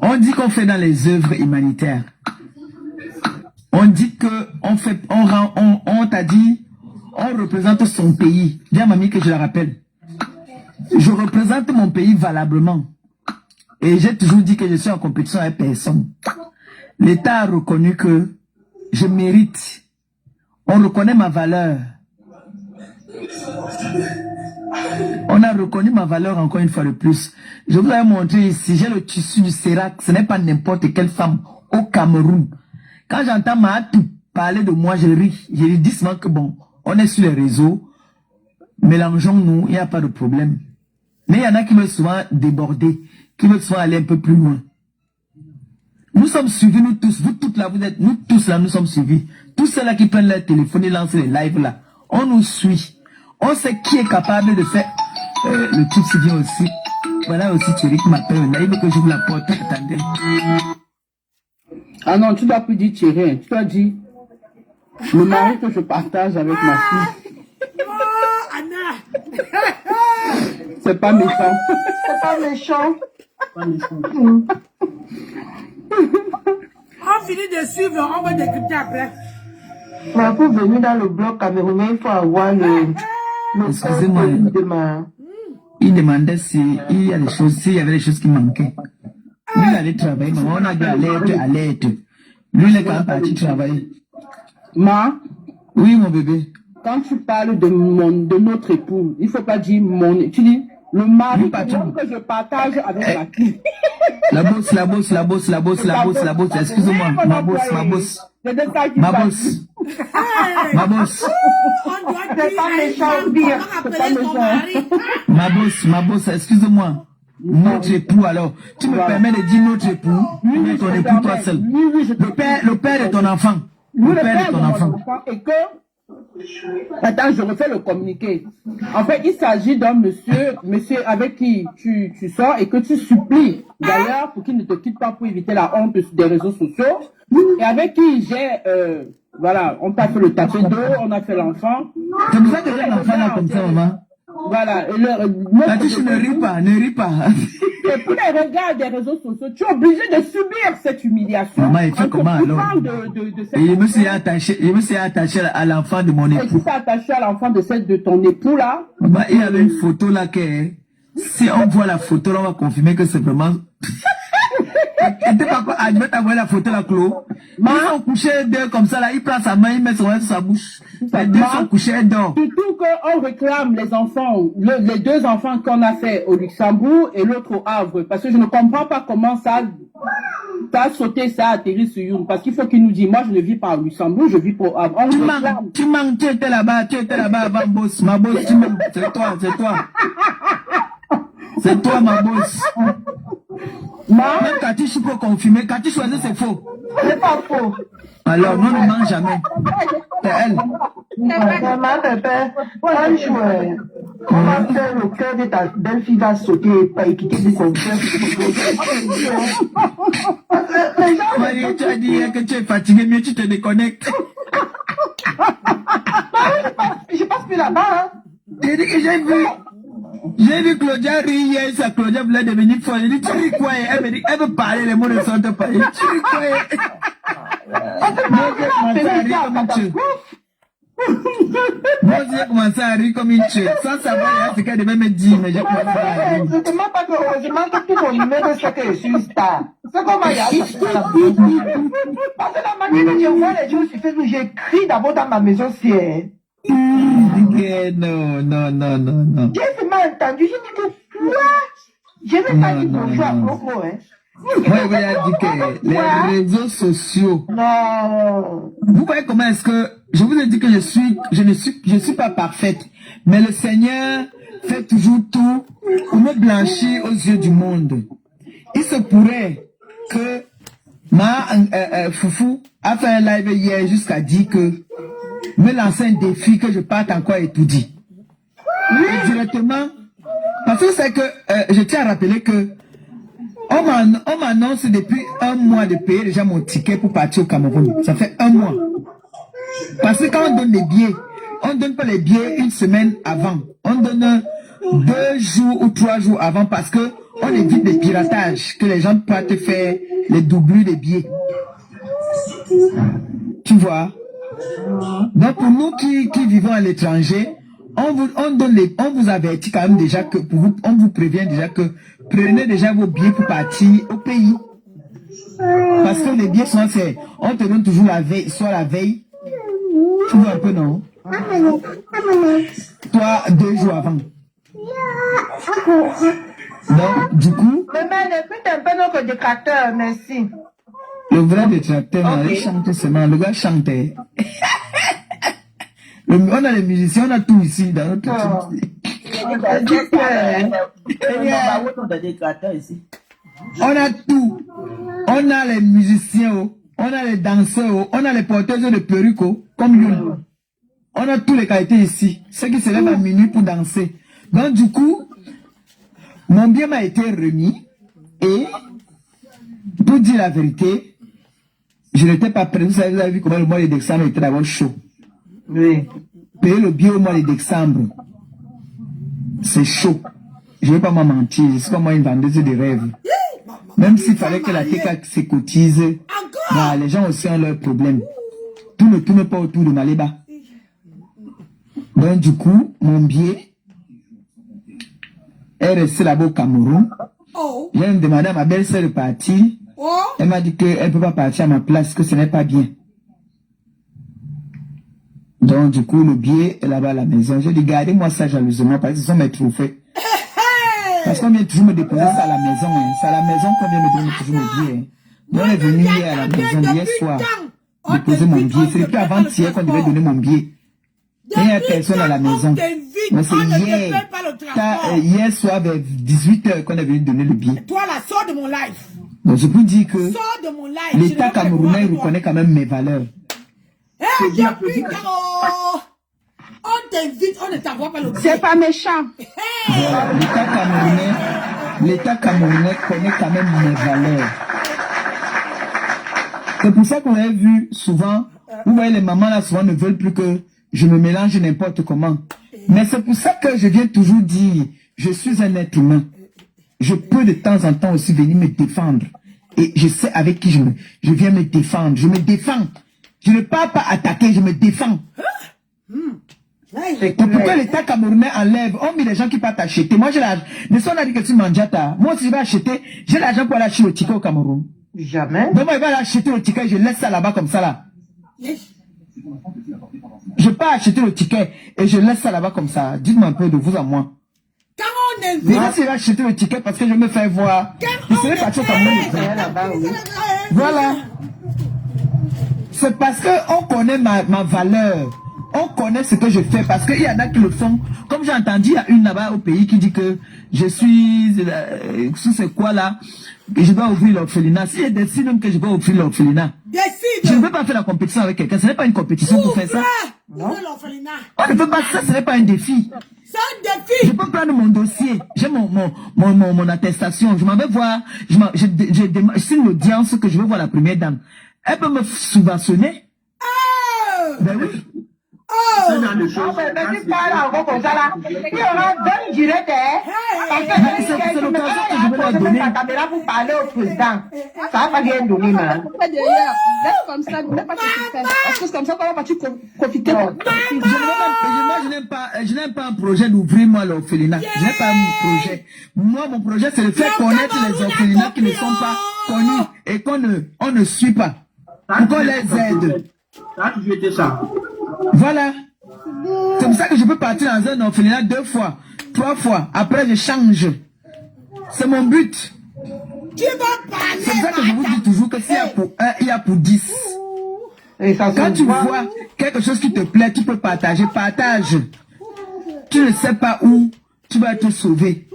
on dit qu'on fait dans les œuvres humanitaires. On dit que on t'a dit, on représente son pays. Dis à mamie que je la rappelle. Je représente mon pays valablement. Et j'ai toujours dit que je suis en compétition avec personne. L'État a reconnu que je mérite. On reconnaît ma valeur. On a reconnu ma valeur encore une fois de plus. Je vous ai montré ici, j'ai le tissu du Sérac. Ce n'est pas n'importe quelle femme au Cameroun. Quand j'entends Mahatou parler de moi, je ris. Je dis doucement que bon, on est sur les réseaux. Mélangeons-nous, il n'y a pas de problème. Mais il y en a qui veulent souvent déborder, qui veulent souvent aller un peu plus loin. Nous sommes suivis, nous tous, vous toutes là, vous êtes, nous tous là, nous sommes suivis. Tous ceux-là qui prennent leur téléphone et lancent les lives là, on nous suit. On sait qui est capable de faire. Le type s'y vient aussi. Voilà aussi Thierry qui m'appelle là, il veut que j'ouvre la porte. Attendez. Ah non, tu dois plus dire Thierry, tu dois dire le mari que je partage avec ma fille. Oh, Anna! C'est pas méchant. C'est pas méchant. On finit de suivre, on va décrypter après. Mais pour venir dans le bloc camerounais, il faut avoir le excusez-moi. Il demandait s'il y a des choses, s'il y avait des choses qui manquaient. Lui, il allait travailler, mais on a dit alerte. Lui, il est quand même parti travailler. Ma? Oui, mon bébé. Quand tu parles de notre époux, il ne faut pas dire mon... Tu dis le mari que je partage avec ma fille. La bosse, excusez-moi, ma bosse. Ma bosse, excusez-moi. Notre époux, alors. Tu me permets de dire notre époux, mais ton époux, toi seul. Le père de ton enfant. Le père de ton enfant. Et que... Attends, je refais le communiqué. En fait, il s'agit d'un monsieur avec qui tu sors et que tu supplies, d'ailleurs, pour qu'il ne te quitte pas pour éviter la honte des réseaux sociaux. Et avec qui j'ai, voilà, on t'a fait le tapé d'eau, on a fait l'enfant. C'est pour ça que j'ai l'enfant là comme ça, maman. Voilà. Tu ne ris pas. Et pour les regards des réseaux sociaux, tu es obligé de subir cette humiliation. Maman, il fait comment alors? Et je me suis attaché à l'enfant de mon époux. Et tu t'es attaché à l'enfant de ton époux là? Maman, il y avait une photo là que, si on voit la photo là, on va confirmer que c'est vraiment... Je vais t'envoyer la photo là, Claude. Ils sont couchés deux comme ça là, il prend sa main, il met son main sur sa bouche. Les deux sont couchés dehors. Surtout qu'on réclame les enfants, les deux enfants qu'on a fait au Luxembourg et l'autre au Havre. Parce que je ne comprends pas comment ça a sauté, ça a atterri sur Youn. Parce qu'il faut qu'il nous dise, moi je ne vis pas au Luxembourg, je vis pas au Havre. Tu manques, tu étais là-bas avant boss. Ma boss, tu manques, c'est toi. C'est toi ma boss. Même Katichou peut confirmer. Katichou, c'est faux. C'est pas faux. Alors, non, ne mange jamais. C'est elle. Maman, pépé, on va faire le cœur de ta belle-fille va sauter et pas quitter de son cœur. Tu as dit que tu es fatigué, mieux tu te déconnectes. Je passe plus là-bas, hein. J'ai dit que j'ai vu Claudia rire hier, ça Claudia voulait devenir folle. Elle dit, tu ris quoi? Elle me dit, elle veut parler, les mots ne sont pas. Tu ris quoi? Moi, j'ai commencé à rire comme une tueuse. Sans savoir ce qu'elle devait me dire, mais j'ai commencé à rire. Je ne demande pas que heureusement que tout mon numéro sait que je suis star. C'est comment il y a ça. Parce que la manière dont je vois les choses sur Facebook, j'écris d'abord dans ma maison sienne. Non. J'ai seulement entendu, j'ai dit que quoi? Je n'ai pas dit bonjour à propos, hein. Moi, je vais dire que les réseaux sociaux. Non. Vous voyez comment est-ce que je vous ai dit que je suis pas parfaite, mais le Seigneur fait toujours tout pour me blanchir aux yeux du monde. Il se pourrait que ma Foufou a fait un live hier jusqu'à dire que me lancer un défi que je parte encore étudier. Et directement, parce que c'est que je tiens à rappeler que on m'annonce depuis un mois de payer déjà mon ticket pour partir au Cameroun. Ça fait un mois. Parce que quand on donne les billets, on ne donne pas les billets une semaine avant. On donne 2 jours ou 3 jours avant parce que on évite des piratages, que les gens partent faire les doublures des billets. Tu vois? Donc pour nous qui vivons à l'étranger, on vous avertit quand même déjà que on vous prévient déjà que prenez déjà vos billets pour partir au pays. Parce que les billets sont faits. On te donne toujours la veille, soit la veille. Tu vois un peu, non? Toi, 2 jours avant. Donc, du coup. Mais écoute un peu notre détracteur, merci. Le vrai détracteur, il chante seulement. Le gars chantait. On a les musiciens, on a tout ici dans notre on a tout. On a les musiciens, on a les danseurs, on a les porteurs de perruques, comme nous. On a tous les qualités ici. Ceux qui se lèvent à minuit pour danser. Donc du coup, mon bien m'a été remis. Et, pour dire la vérité, je n'étais pas prêt. Vous avez vu comment le mois de décembre était d'abord chaud. Oui. Payer le billet au mois de décembre, c'est chaud. Je ne vais pas m'en mentir. C'est comme moi une vendeuse de rêves. Même s'il fallait que la TK se cotise, les gens aussi ont leurs problèmes. Tout ne tourne pas autour de Maléba. Donc du coup, mon billet est resté là-bas au Cameroun. J'ai même demandé à ma belle-sœur de partir. Elle m'a dit qu'elle ne peut pas partir à ma place, que ce n'est pas bien. Donc du coup, le billet est là-bas à la maison. J'ai dit, gardez-moi ça jalousement parce que ce sont mes trophées. Parce qu'on vient toujours me déposer ça à la maison. Hein. C'est à la maison qu'on vient me donner toujours mes billets. Hein. On est venu hier à la maison, hier soir, déposer mon billet. C'est depuis avant-hier qu'on devait donner mon billet. Il n'y a personne à la maison. Mais c'est hier. Hier soir, vers 18h, qu'on est venu donner le billet. Toi, la sort de mon life. Donc je peux dire que l'État camerounais reconnaît quand même mes valeurs. Depuis on t'invite, on ne t'envoie pas le billet. C'est pas méchant. Voilà, l'État camerounais connaît quand même mes valeurs. C'est pour ça qu'on a vu souvent, vous voyez les mamans là souvent ne veulent plus que je me mélange n'importe comment. Mais c'est pour ça que je viens toujours dire, je suis un être humain. Je peux de temps en temps aussi venir me défendre. Et je sais avec qui je viens me défendre. Je me défends. Je ne pars pas attaquer, je me défends. Et pourquoi l'État camerounais enlève, on met les gens qui partent acheter. Moi j'ai l'argent. Mais si on a dit que tu manges, moi si je vais acheter, j'ai l'argent pour aller acheter le ticket au Cameroun. Jamais. Donc moi je vais aller acheter le ticket, je laisse ça là-bas comme ça là. Je peux acheter le ticket et je laisse ça là-bas comme ça. Dites-moi un peu de vous à moi. Quand on est mais là, si je vais acheter le ticket parce que je me fais voir, je serai parti au Cameroun. Voilà. C'est parce qu'on connaît ma valeur. On connaît ce que je fais parce qu'il y en a qui le font. Comme j'ai entendu, il y a une là-bas au pays qui dit que je suis sous ce quoi là, et je dois ouvrir l'orphelinat. Si je décide même que je dois ouvrir l'orphelinat, je ne peux pas faire la compétition avec quelqu'un. Ce n'est pas une compétition pour faire ça. Non. On ne peut pas ça, ce n'est pas un défi. C'est un défi. Je peux prendre mon dossier, j'ai mon attestation, je m'en vais voir, je signe l'audience que je veux voir la première dame. Elle peut me subventionner. Ben oui. Mais tu parles encore comme ça là. Il y aura donne direct, c'est l'occasion que je vais leur donner. La caméra pour parler au président. Ça va pas bien donner, man. Laisse comme ça, ne pas te faire. Parce que comme ça, comment vas-tu profiter? Je n'aime pas un projet d'ouvrir moi l'orphelinat. Je n'ai pas un projet. Moi, mon projet, c'est de faire connaître les orphelinats qui ne sont pas connus et qu'on ne suit pas. Pour qu'on les aide. Ça a toujours été ça. Voilà. C'est comme ça que je peux partir dans un orphelinat 2 fois, 3 fois. Après, je change. C'est mon but. Tu vas parler. C'est ça que je vous dis toujours que s'il y a pour 1, il y a pour 10. Et ça, quand tu vois quelque chose qui te plaît, tu peux partager. Partage. Tu ne sais pas où tu vas être sauvé.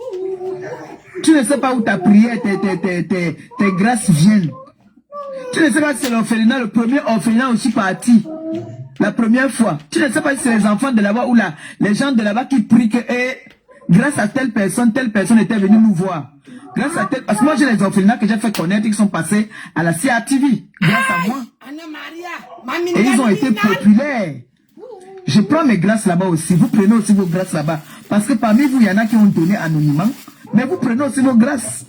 Tu ne sais pas où ta prière, tes grâces viennent. Tu ne sais pas si c'est l'orphelinat, le premier orphelinat aussi parti. La première fois. Tu ne sais pas si c'est les enfants de là-bas ou les gens de là-bas qui prient que grâce à telle personne était venue nous voir. Grâce à telle... Parce que moi j'ai les orphelinats que j'ai fait connaître qui sont passés à la CRTV. Grâce à moi. Et ils ont été populaires. Je prends mes grâces là-bas aussi. Vous prenez aussi vos grâces là-bas. Parce que parmi vous, il y en a qui ont donné anonymement. Mais vous prenez aussi vos grâces.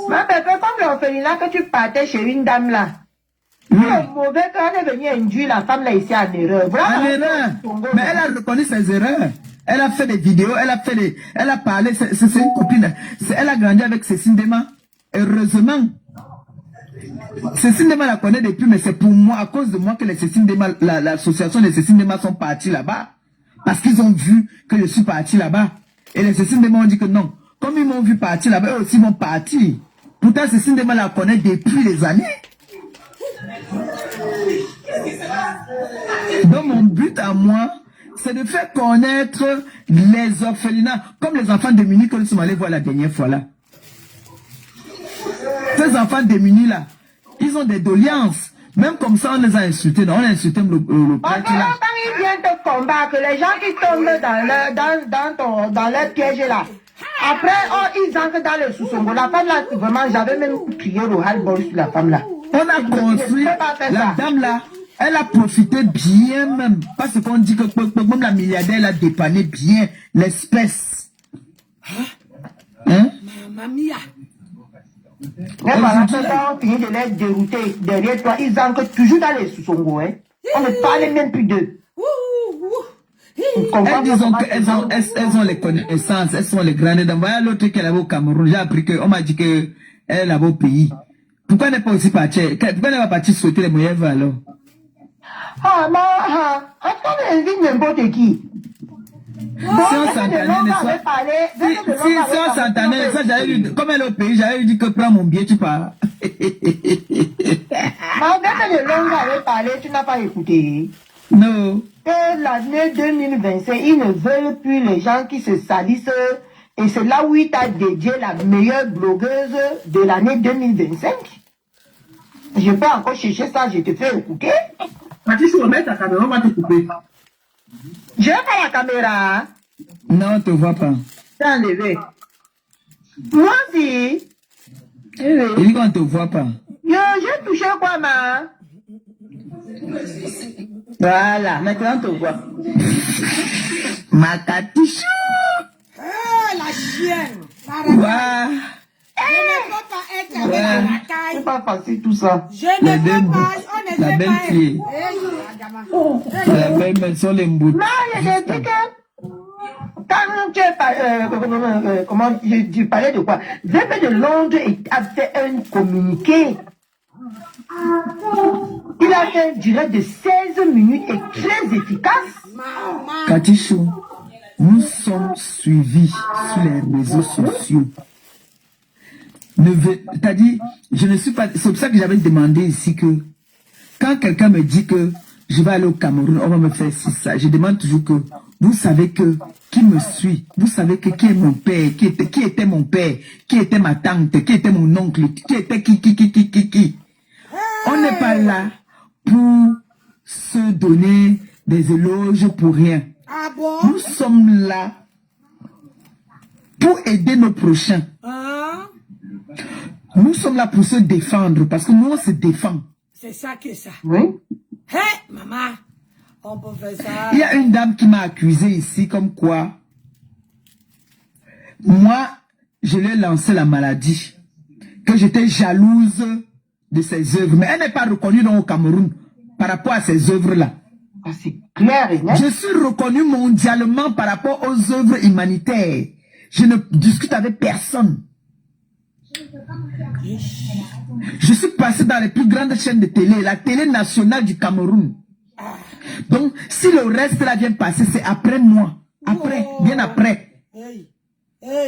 Ma pépé, comme l'orphelinat que tu partais chez une dame là. Le mauvais quand elle est venue induire la femme là ici en erreur. En erreur. Mais elle a reconnu ses erreurs. Elle a fait des vidéos, elle a parlé, c'est une copine. Elle a grandi avec Cécile Dema. Heureusement. Cécile Dema la connaît depuis, mais c'est pour moi, à cause de moi que les Cécile Dema, l'association des Cécile Dema sont partis là-bas. Parce qu'ils ont vu que je suis parti là-bas. Et les Cécile Dema ont dit que non. Comme ils m'ont vu partir là-bas, eux aussi vont partir. Pourtant, Cécile Dema la connaît depuis des années. Donc mon but à moi, c'est de faire connaître les orphelinats, comme les enfants démunis que nous sommes allés voir la dernière fois là. Ces enfants démunis là, ils ont des doléances. Même comme ça, on les a insultés. Non, on a insulté le prêtre là. Quand ils viennent te combattre, les gens qui tombent dans leur piège là, après, ils entrent dans le sous-songo. La femme là, vraiment, j'avais même crié au hal-bol sur la femme là. On a construit, la dame là, elle a profité bien même. Parce qu'on dit que même la milliardaire, elle a dépanné bien l'espèce. Hein? Mamma mia. Mais voilà, quand on finit de les dérouter derrière toi, ils entrent toujours dans les sous-songo. Hein. On ne parle même plus d'eux. Disons qu'elles ont les connaissances, elles sont les grandes dames. Voilà l'autre qui est là-bas au Cameroun. J'ai appris qu'on m'a dit qu'elle est là-bas au pays. Pourquoi elle n'est pas aussi partie? Pourquoi elle n'est pas partie souhaiter les moyens alors? On invite n'importe qui. Si on s'entendait, si on s'entendait, ça j'avais dit, comme elle est au pays, j'avais lui dit que prends mon billet, tu pars. Malgré que le long avait parlé, tu n'as pas écouté. Non. Et l'année 2025, ils ne veulent plus les gens qui se salissent. Et c'est là où il t'a dédié la meilleure blogueuse de l'année 2025. Je peux encore chercher ça, je te fais écouter. Patrice, on va mettre ta caméra, on va te couper. Je n'ai pas la caméra. Non, on ne te voit pas. C'est enlevé. Moi aussi. Il dit qu'on ne te voit pas. J'ai touché quoi, ma? Voilà, maintenant on te voit. Ma catichou. La chienne. Waouh. Je ne peux pas être avec la taille. C'est pas facile tout ça. Je ne peux pas. On ne la belle fille. La belle maison, les mbouts. Non, je dis que quand tu parlais, comment tu parlais de quoi? Zébé de Londres a fait un communiqué. Il a fait une durée de 16 minutes et très efficace. Katichou, nous sommes suivis sur les réseaux sociaux. C'est-à-dire, je ne suis pas... C'est pour ça que j'avais demandé ici que quand quelqu'un me dit que je vais aller au Cameroun, on va me faire ci, ça, je demande toujours que vous savez que qui me suit, vous savez que qui est mon père, qui était mon père, qui était ma tante, qui était mon oncle, qui était qui. On n'est pas là pour se donner des éloges pour rien. Ah bon? Nous sommes là pour aider nos prochains. Nous sommes là pour se défendre parce que nous on se défend. C'est ça que ça. Oui. Hé, maman, on peut faire ça. Il y a une dame qui m'a accusé ici comme quoi moi je lui ai lancé la maladie, que j'étais jalouse de ses œuvres, mais elle n'est pas reconnue dans au Cameroun par rapport à ces œuvres-là. C'est clair et net. Je suis reconnue mondialement par rapport aux œuvres humanitaires. Je ne discute avec personne. Je suis passé dans les plus grandes chaînes de télé, la télé nationale du Cameroun. Donc, si le reste là vient passer, c'est après moi. Après, bien après. Je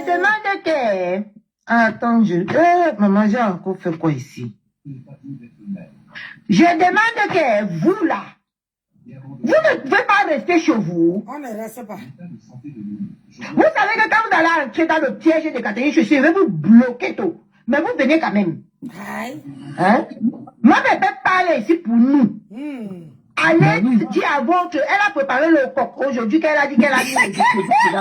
demande que Attends, maman, j'ai encore fait quoi ici? Je demande que vous là, vous ne pouvez pas rester chez vous. On ne reste pas. Vous savez que quand vous allez entrer dans le piège de Catherine, je vais vous bloquer tout. Mais vous venez quand même. Hein? Moi, je ne peux pas aller ici pour nous. Allez dire à votre... Elle a préparé le coq aujourd'hui, qu'elle a dit qu'elle a mis le dispositif.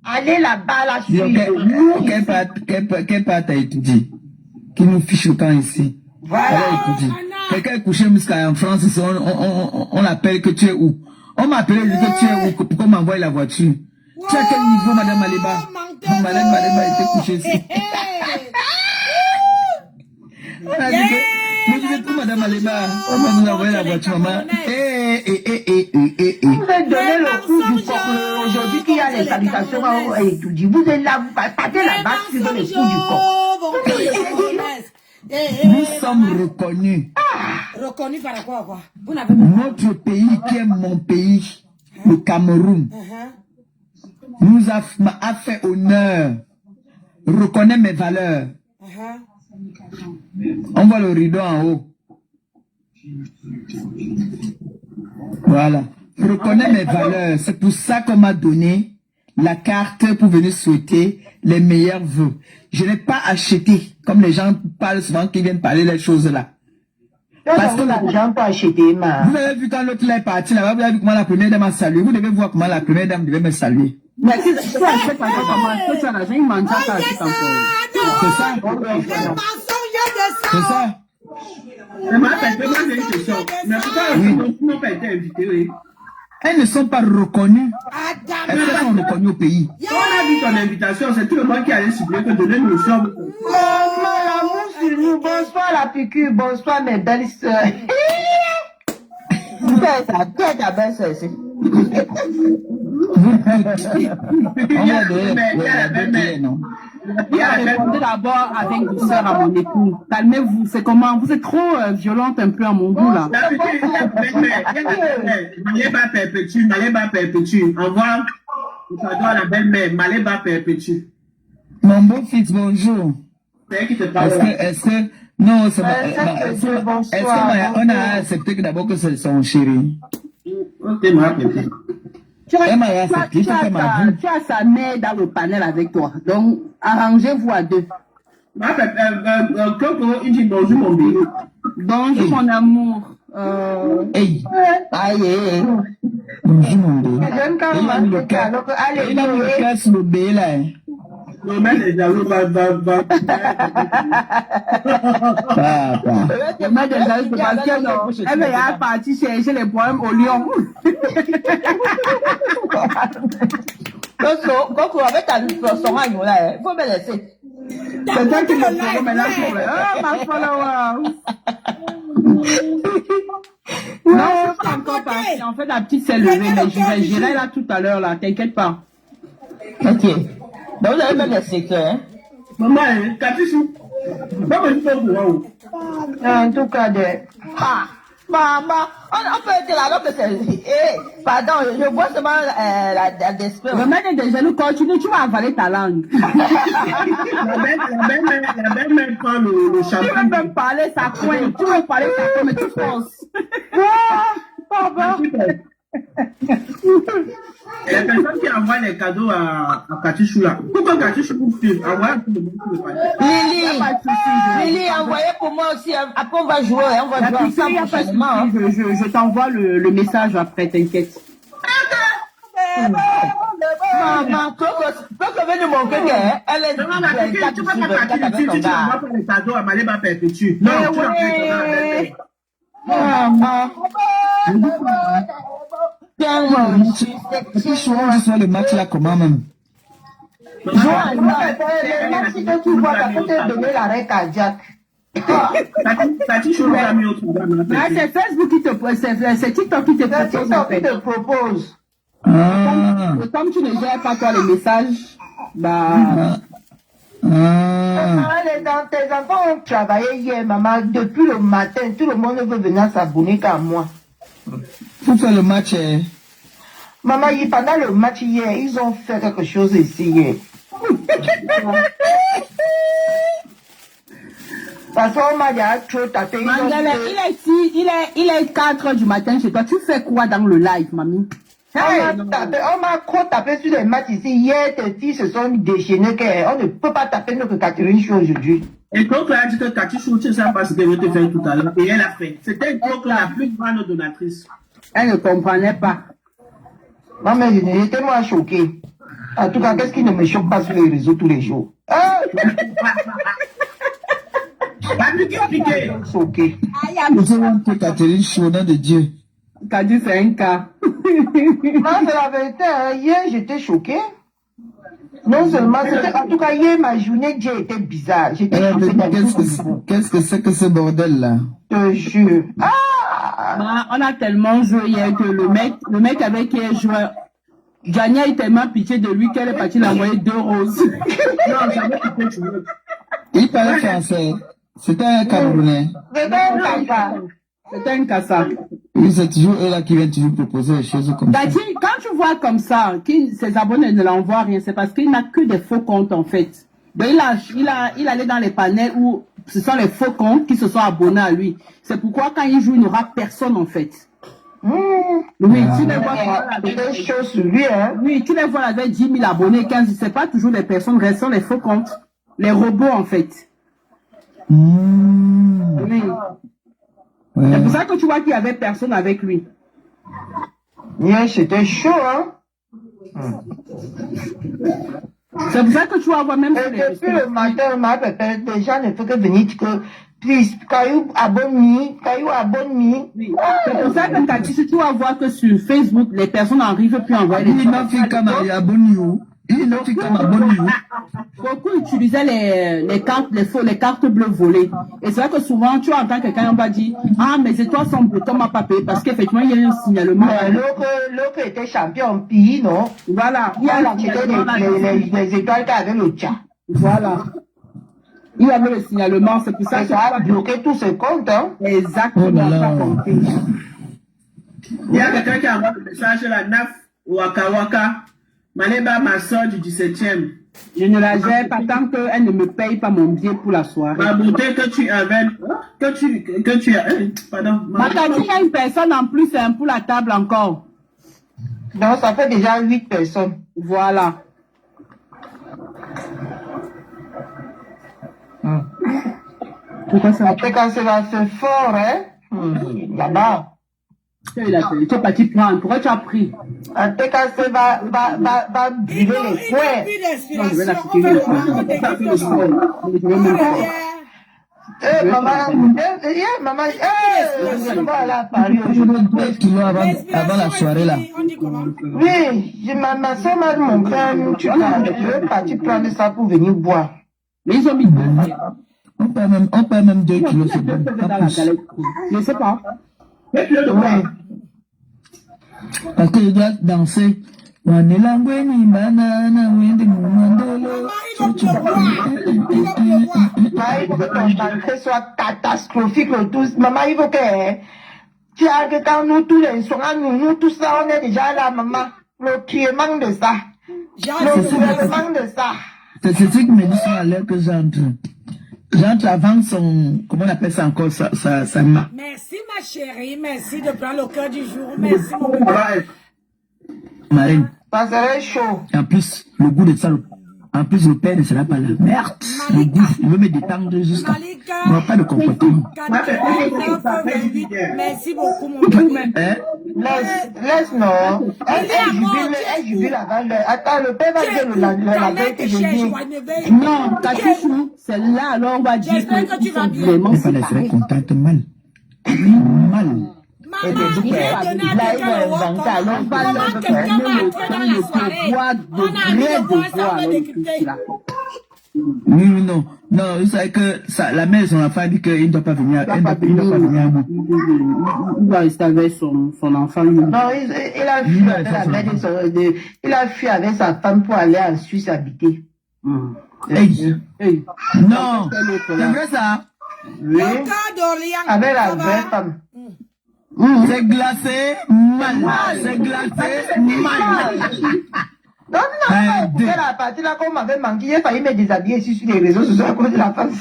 Allez là-bas, la suite. Quelle part t'as étudié? Qui nous fiche le camp ici? Voilà. Quelqu'un est couché en France, on appelle que tu es où? On m'a appelé, que tu es où? Pourquoi on m'envoie la voiture? Tu es à quel niveau, Madame Maléba? Madame Maléba était couchée ici. On a dit que, mais vous êtes où, Madame Maléba? On va nous envoyer la voiture, maman. Vous avez donné le coup du coq aujourd'hui qu'il y a les salutations et tout dit. Vous êtes là, vous partez là-bas, suivez le coup du coq. Nous sommes reconnus. Reconnus par rapport à quoi? Notre pays, qui est mon pays, le Cameroun, nous a fait honneur, reconnaît mes valeurs. On voit le rideau en haut. Voilà. Reconnaît mes valeurs. C'est pour ça qu'on m'a donné la carte pour venir souhaiter les meilleurs vœux. Je n'ai pas acheté, comme les gens parlent souvent, qui viennent parler des choses là. Parce que les gens pas acheté, ma. Vous avez vu quand l'autre là est parti là-bas, vous avez vu comment la première dame a salué. Vous devez voir comment la première dame devait me saluer. Mais si tu sais pas comment, que tu as l'argent, il mange ça aussi encore. C'est ça. C'est ça. Mais j'ai une question. Mais pourquoi ils n'ont pas été invités, oui? Elles ne sont pas reconnues. Elles sont reconnues au pays. Quand on a vu ton invitation, c'est tout le monde qui allait cibler que donner une notion. Bonsoir la piqûre, bonsoir mes belles soeurs. Qui est ta belle soeur ici? Répondez d'abord avec douceur à mon époux. Calmez-vous, c'est comment? Vous êtes trop violente un peu à mon goût là. Maléba perpétue. Envoie le cadeau à la belle-mère. Maléba perpétue. Mon beau-fils, bonjour. C'est elle qui te parle. Est-ce que non, c'est est-ce qu'on a accepté que d'abord que c'est son chéri? Ok, ma petite. Tu as sa mère dans le panel avec toi. Donc, arrangez-vous à deux. Il dit bonjour mon bébé. Bonjour mon amour. Hey. Aïe. Bonjour mon bébé. Il a mis le cœur sur le bébé là. Non, mais les jaloux va. Elle est partie chercher les poèmes au lion. Coco, avec ta son agneau là, il faut me laisser. C'est toi qui me follow maintenant. Oh, ma follower. Non, je suis pas encore partie. En fait, la petite s'est levée, mais je vais là tout à l'heure, là. T'inquiète pas. Ok. Donc, vous allez me laisser, hein? Maman, Katichou. En tout cas, Maman, on peut être là alors que c'est... pardon, je vois seulement la description. Remets des genoux, continue, tu vas avaler ta langue. La belle-mère prend le chapeau. Tu veux même parler, ça coince. Tu veux parler, ça coince, mais tu forces. Papa. Les personnes qui envoient les cadeaux à Katichou là. Pourquoi Katichou vous filme? Envoyez tout le monde pour le faire. Lily, envoyez pour moi aussi. Après, on va jouer. On va jouer ensemble prochainement. Je t'envoie le message après, t'inquiète. Maman, Coco veut nous montrer qu'elle est... Tu vas pas partir ici si tu n'envoies pas les cadeaux à Maléba Perpétue. Non, tu vas maman. Tu choisis le match là comment même? Le match que tu vois, ça peut te donner l'arrêt cardiaque. C'est Facebook qui te propose, c'est TikTok qui te propose. C'est TikTok qui te propose. Comme tu ne gères pas toi les messages, bah... Tes enfants ont travaillé hier, maman. Depuis le matin, tout le monde veut venir s'abonner qu'à moi. Pour faire le match, Maman, pendant le match hier, ils ont fait quelque chose ici hier. Parce qu'on m'a dit trop tapé. Mangala, il est 4 h du matin chez toi. Tu fais quoi dans le live, mamie? On m'a trop tapé sur les matchs ici. Hier, tes filles se sont déchaînées. On ne peut pas taper notre Catherine Chou aujourd'hui. Et donc, elle a dit que Cathy Chou, tu ne sais pas ce qu'elle veut te faire tout à l'heure. Et elle a fait. C'était donc la plus grande donatrice. Elle ne comprenait pas. Non, mais j'étais moi choquée. En tout cas, qu'est-ce qui ne me choque pas sur les réseaux tous les jours? Choquée. Nous avons que Catherine Chou, au nom de Dieu. T'as dit c'est un cas. Non, c'est la vérité. Hein. Hier, j'étais choquée. Non seulement, en tout cas, hier, ma journée Dieu était bizarre. J'étais Qu'est-ce que c'est que ce bordel-là? Je jure. On a tellement joué hier que le mec avec qui elle jouait, Johnny a eu tellement pitié de lui qu'elle est partie l'envoyer 2 roses. Non, jamais tu peux jouer. Il parlait français. C'était un Camerounais. C'était un cassa. Oui, c'est toujours eux là qui viennent toujours proposer des choses comme ça. Quand tu vois comme ça, ses abonnés ne l'envoient rien, c'est parce qu'il n'a que des faux comptes en fait. Donc il allait dans les panels où ce sont les faux comptes qui se sont abonnés à lui. C'est pourquoi quand il joue, il n'aura personne en fait. Oui, tu les vois sur lui, hein. Oui, tu les vois avec 10 000 abonnés, 15, c'est pas toujours les personnes, restent les faux comptes. Les robots en fait. Oui. Ouais. C'est pour ça que tu vois qu'il n'y avait personne avec lui. Hier, c'était chaud, hein. C'est pour ça que tu vas voir même... Depuis le matin, les gens ne font que venir dire que, please, Caillou abonne-moi, Caillou abonne-moi. Oui. C'est pour ça que Cathy, tu vas voir que sur Facebook, les personnes n'arrivent plus à envoyer les abonne-moi. Beaucoup utilisaient les cartes bleues volées. Et c'est vrai que souvent, tu entends quelqu'un en bas dire, ah, mes étoiles sont bleues, on m'a pas payé, parce qu'effectivement, il y a un signalement. L'autre était champion en pays, non? Voilà. Il y a les étoiles qu'avait le tcha. Voilà. Il y avait le signalement, c'est pour ça que ça a bloqué tous ses comptes, hein? Exactement. Il y a quelqu'un qui envoie le message la NAF Waka Waka. Maleba, ma soeur du 17e. Je ne la gère pas tant qu'elle ne me paye pas mon billet pour la soirée. Ma beauté que tu avais, que tu as, pardon. Matadi, il y a une personne en plus, c'est pour la table encore. Non, ça fait déjà 8 personnes. Voilà. Pourquoi ça? Après, quand c'est fort, hein? Là-bas. Tu es parti prendre. Pourquoi tu as pris? Après, quand c'est va brûler les poings. Non, je vais la supprimer. Maman, voilà, Paris aujourd'hui. 2 kilos avant la soirée là. Oui, ma soeur m'a demandé, tu veux partir prendre ça pour venir boire. Mais ils ont mis 2. On perd même 2 kilos, c'est bon. Je ne sais pas. Parce que je dois danser. Soit catastrophique le tous. Maman, il faut que tu as que quand nous tous les soirs, nous tous ça, on est déjà là, maman. Le tuement de ça. Le tuement de ça. C'est ce qui me dit à l'heure que j'entre. J'entre avant son, comment on appelle ça encore, sa main. Merci ma chérie, merci de prendre le cœur du jour. Merci mon bébé. Marine. Ça serait chaud. Et en plus, le goût de ça, en plus le père ne sera pas là. Merde. Le goût, il veut me détendre jusqu'à. Il n'y aura pas de comportement. Merci beaucoup mon bébé. Laisse non. Elle jubile avant l'heure. Attends, le père va dire la veille que je dis. Non, Katichou, c'est là alors on va dire que tu vas bien. Elle serait contente mal. Mal. Et de dire là, il va inventer. Alors, on va Comment quelqu'un va entrer dans la soirée? On a envie de voir ça, on va décrypter. Oui, non. Non, vous savez que la mère de son enfant dit qu'il ne doit pas venir. Il ne doit pas venir à moi. Il va rester avec son enfant. Non, il a fui avec la mère il a fui avec sa femme pour aller en Suisse habiter. Hey. Non. C'est vrai ça? Oui. Avec la vraie femme. C'est glacé mal. C'est glacé mal. Non, c'est la partie là qu'on m'avait manqué. J'ai failli me déshabiller ici sur les réseaux sociaux à cause de la femme.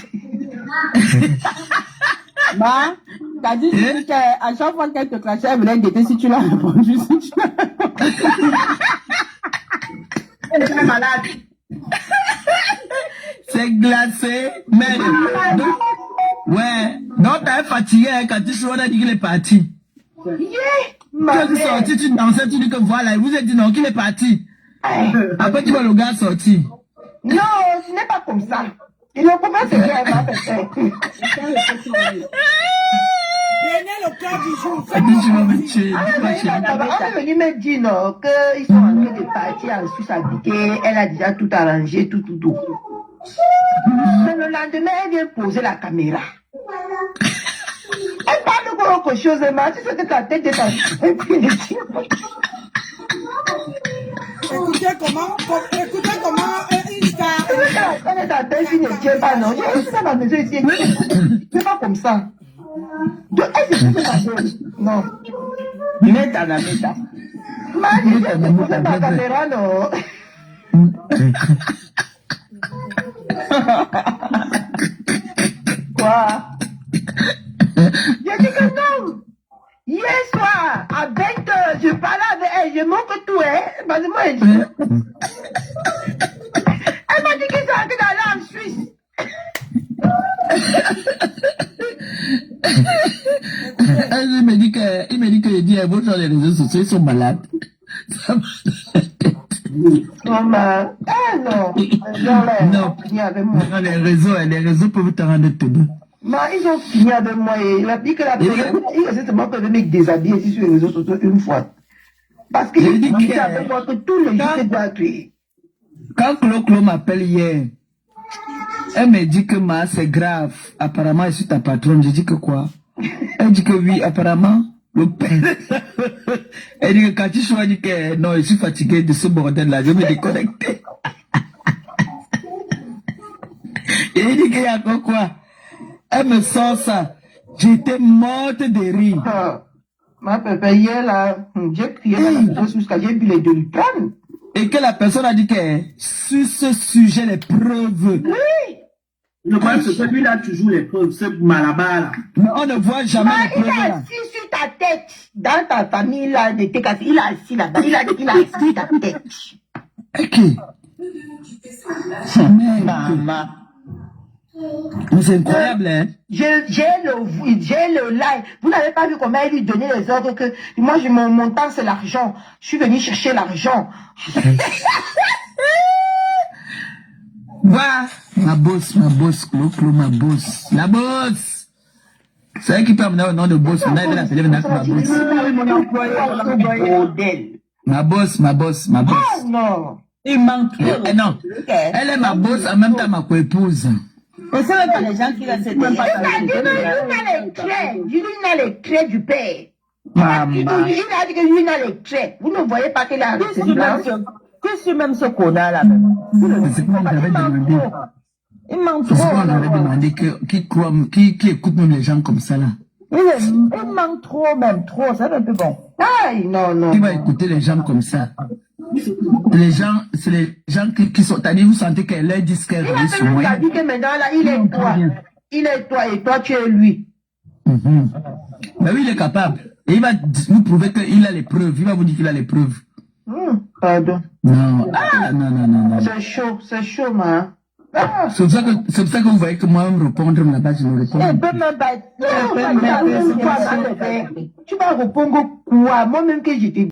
Bah, t'as dit qu'à chaque fois qu'elle te clashait, elle voulait guetter si tu l'as répondu. Si tu l'as répondu. Elle est malade. C'est glacé. Mais, ouais. Donc, t'es fatigué quand tu on a dit qu'il est parti. Quand tu es sorti, tu dansais, tu dis que voilà, il vous a dit non, qu'il est parti. Après, tu vois le gars sortir. Non, ce n'est pas comme ça. Il ne peut pas se faire, elle va faire. Prenez le cœur du jour. On est venu me dire non, qu'ils sont en train de partir en Suisse habiter. Elle a déjà tout arrangé, tout. Mais le lendemain, elle vient poser la caméra. Elle parle de quelque chose, mais tu sais que ta tête est en Écoutez comment Insta. Elle est en tête qui ne tient pas, non. J'ai ça dans la maison ici. C'est pas comme ça. Donc, elle se fait la gueule. Non. Mets ta meta. Marie, je vais poser ma caméra, non. Quoi? J'ai dit que non. Hier soir, à 20h, je parlais avec elle, je manque tout, hein. Parce que moi, elle m'a dit qu'ils sont en train d'aller en Suisse. Il me dit que les réseaux sociaux, ils sont malades. Maman, non. Non, les réseaux peuvent te rendre tenu. Ils ont fini avec moi et il a dit que la personne, il essaie seulement de me déshabiller ici sur les réseaux sociaux une fois. Parce qu'il a dit avec moi que tous les jours, c'est doit créer. Quand Clo m'appelle hier, elle me dit que c'est grave. Apparemment, je suis ta patronne. Je dis que quoi? Elle dit que oui, apparemment. Le père. Elle dit que quand tu choisis, dit que non, je suis fatigué de ce bordel-là, je vais me déconnecter. Et il dit qu'il y a quoi? Elle me sort ça. J'étais morte de rire. Ma pépé, hier là, j'ai crié jusqu'à j'ai vu les Doliprane. Et que la personne a dit que sur ce sujet, les preuves. Oui! Le problème, c'est que lui, il a toujours les preuves. C'est Malabar, là. Mais on ne voit jamais les preuves. Il a assis sur ta tête. Dans ta famille, là, de tes il a assis là-bas. Il a dit qu'il a assis sur ta tête. Ok. Maman. C'est incroyable, hein? J'ai le live. Vous n'avez pas vu comment elle lui donnait les ordres que moi, mon temps, c'est l'argent. Je suis venu chercher l'argent. Bah, ma boss, Clo, ma boss. La boss! C'est elle qui peut amener au nom de boss. On a l'appeler maintenant ma boss. Ma boss. Oh non! Il manque trop. Non. Elle est ma boss, en même temps ma co-épouse. Et c'est même pas les gens qui restent Il a les traits du père. Maman. Il a dit que lui n'a les traits. Vous ne voyez pas qu'il a les traits. Qu'est-ce que même ce connard là? C'est quoi on avait demandé? Il manque C'est trop. quoi on avait demandé qui écoute même les gens comme ça là? Il manque trop, même trop. C'est un peu bon. Aïe, non. Qui va écouter les gens comme ça? Les gens, c'est les gens qui sont allés, vous sentez qu'elle leur dit ce qu'elle veut sur moi. Il a dit que maintenant là, il est toi. Il est toi et toi tu es lui. Mais oui, il est capable. Et il va vous prouver qu'il a les preuves. Il va vous dire qu'il a les preuves. Pardon. Non. C'est chaud, man. C'est pour ça que vous voyez que moi, me répondre là-bas, je me réponds. Elle peut même pas. Tu vas répondre quoi? Moi-même que j'étais